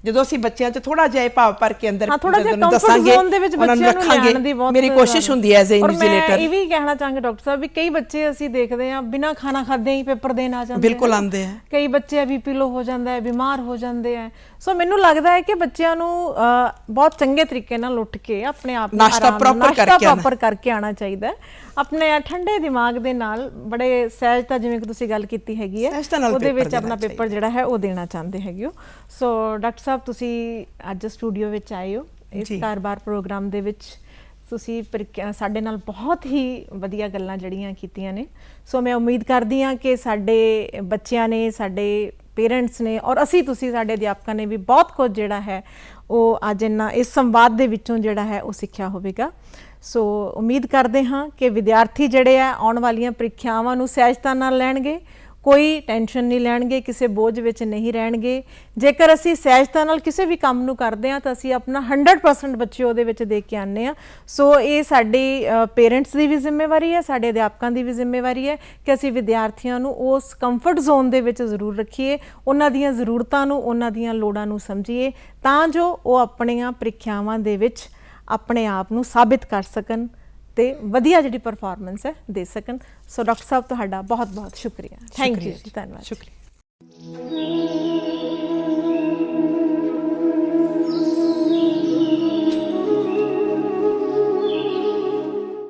ਜਦੋਂ ਅਸੀਂ ਬੱਚਿਆਂ 'ਚ ਥੋੜਾ ਜਿਹਾ ਭਾਵ ਭਰ ਕੇ ਅੰਦਰ ਥੋੜਾ ਜਿਹਾ ਉਹਨਾਂ ਕੰਫਰਟ ਜ਼ੋਨ ਦੇ ਵਿੱਚ ਬੱਚਿਆਂ ਨੂੰ ਲਿਆਉਣ ਦੀ ਬਹੁਤ ਮੇਰੀ ਕੋਸ਼ਿਸ਼ ਹੁੰਦੀ ਹੈ ਐਜ਼ ਅ ਇਨਵੀਜੀਲੇਟਰ। ਮੈਂ ਇਹ ਵੀ ਕਹਿਣਾ ਚਾਹਾਂਗੀ ਡਾਕਟਰ ਸਾਹਿਬ ਵੀ ਕਈ ਬੱਚੇ ਅਸੀਂ ਦੇਖਦੇ ਹਾਂ ਬਿਨਾਂ ਖਾਣਾ ਖਾਦੇ ਹੀ ਪੇਪਰ ਦੇਣ ਆ ਜਾਂਦੇ ਬਿਲਕੁਲ ਆਉਂਦੇ ਆ। ਕਈ ਬੱਚੇ ਬੀਪੀ ਲੋ ਹੋ ਜਾਂਦਾ ਹੈ, ਬਿਮਾਰ ਹੋ ਜਾਂਦੇ ਆ। ਸੋ ਮੈਨੂੰ ਲੱਗਦਾ ਹੈ ਕਿ ਬੱਚਿਆਂ ਨੂੰ ਬਹੁਤ ਚੰਗੇ ਤਰੀਕੇ ਨਾਲ ਉੱਠ ਕੇ ਆਪਣੇ ਆਪ ਨੂੰ ਨਾਸ਼ਤਾ ਪ੍ਰੋਪਰ ਕਰਕੇ ਆਉਣਾ ਚਾਹੀਦਾ ਹੈ। ਆਪਣੇ ਠੰਡੇ ਦਿਮਾਗ ਦੇ ਨਾਲ ਬੜੇ ਸਹਿਜਤਾ, ਜਿਵੇਂ ਕਿ ਤੁਸੀਂ ਗੱਲ ਕੀਤੀ ਹੈਗੀ ਹੈ, ਉਹਦੇ ਵਿੱਚ ਆਪਣਾ ਪੇਪਰ ਜਿਹੜਾ ਹੈ ਉਹ ਦੇਣਾ ਚਾਹੁੰਦੇ ਹੈਗੇ ਹੋ। ਸੋ ਡਾਕਟਰ ਸਾਹਿਬ ਤੁਸੀਂ ਅੱਜ ਸਟੂਡੀਓ ਵਿੱਚ ਆਏ ਹੋ ਇਸ ਘਰ-ਬਾਰ ਪ੍ਰੋਗਰਾਮ ਦੇ ਵਿੱਚ। ਤੁਸੀਂ ਸਾਡੇ ਨਾਲ ਬਹੁਤ ਹੀ ਵਧੀਆ ਗੱਲਾਂ ਜਿਹੜੀਆਂ ਕੀਤੀਆਂ ਨੇ। ਸੋ ਮੈਂ ਉਮੀਦ ਕਰਦੀ ਹਾਂ ਕਿ ਸਾਡੇ ਬੱਚਿਆਂ ਨੇ, ਸਾਡੇ ਪੇਰੈਂਟਸ ਨੇ ਔਰ ਤੁਸੀਂ ਸਾਡੇ ਅਧਿਆਪਕਾਂ ਨੇ ਵੀ ਬਹੁਤ ਕੁਝ ਜਿਹੜਾ ਹੈ ਉਹ ਅੱਜ ਇਸ ਸੰਵਾਦ ਦੇ ਵਿੱਚੋਂ ਜਿਹੜਾ ਹੈ ਉਹ ਸਿੱਖਿਆ ਹੋਵੇਗਾ। ਸੋ ਉਮੀਦ ਕਰਦੇ ਹਾਂ ਕਿ ਵਿਦਿਆਰਥੀ ਜਿਹੜੇ ਆ ਆਉਣ ਵਾਲੀਆਂ ਪ੍ਰੀਖਿਆਵਾਂ ਨੂੰ ਸਹਿਜਤਾ ਨਾਲ ਲੈਣਗੇ, ਕੋਈ ਟੈਨਸ਼ਨ ਨਹੀਂ ਲੈਣਗੇ, ਕਿਸੇ ਬੋਝ ਵਿੱਚ ਨਹੀਂ ਰਹਿਣਗੇ। ਜੇਕਰ ਅਸੀਂ ਸਹਿਜਤਾ ਨਾਲ ਕਿਸੇ ਵੀ ਕੰਮ ਨੂੰ ਕਰਦੇ ਹਾਂ ਤਾਂ ਅਸੀਂ ਆਪਣਾ 100% ਬੱਚੇ ਉਹਦੇ ਵਿੱਚ ਦੇ ਕੇ ਆਉਂਦੇ ਹਾਂ। ਸੋ ਇਹ ਸਾਡੀ ਪੇਰੈਂਟਸ ਦੀ ਵੀ ਜ਼ਿੰਮੇਵਾਰੀ ਹੈ, ਸਾਡੇ ਅਧਿਆਪਕਾਂ ਦੀ ਵੀ ਜ਼ਿੰਮੇਵਾਰੀ ਹੈ ਕਿ ਅਸੀਂ ਵਿਦਿਆਰਥੀਆਂ ਨੂੰ ਉਸ ਕੰਫਰਟ ਜ਼ੋਨ ਦੇ ਵਿੱਚ ਜ਼ਰੂਰ ਰੱਖੀਏ, ਉਹਨਾਂ ਦੀਆਂ ਜ਼ਰੂਰਤਾਂ ਨੂੰ, ਉਹਨਾਂ ਦੀਆਂ ਲੋੜਾਂ ਨੂੰ ਸਮਝੀਏ, ਤਾਂ ਜੋ ਉਹ ਆਪਣੀਆਂ ਪ੍ਰੀਖਿਆਵਾਂ ਦੇ ਵਿੱਚ ਆਪਣੇ ਆਪ ਨੂੰ ਸਾਬਿਤ ਕਰ ਸਕਣ ਤੇ ਵਧੀਆ ਜਿਹੜੀ ਪਰਫਾਰਮੈਂਸ ਹੈ ਦੇ ਸਕਣ। ਸੋ ਡਾਕਟਰ ਸਾਹਿਬ ਤੁਹਾਡਾ ਬਹੁਤ ਬਹੁਤ ਸ਼ੁਕਰੀਆ। ਥੈਂਕ ਯੂ ਜੀ, ਧੰਨਵਾਦ। ਸ਼ੁਕਰੀਆ।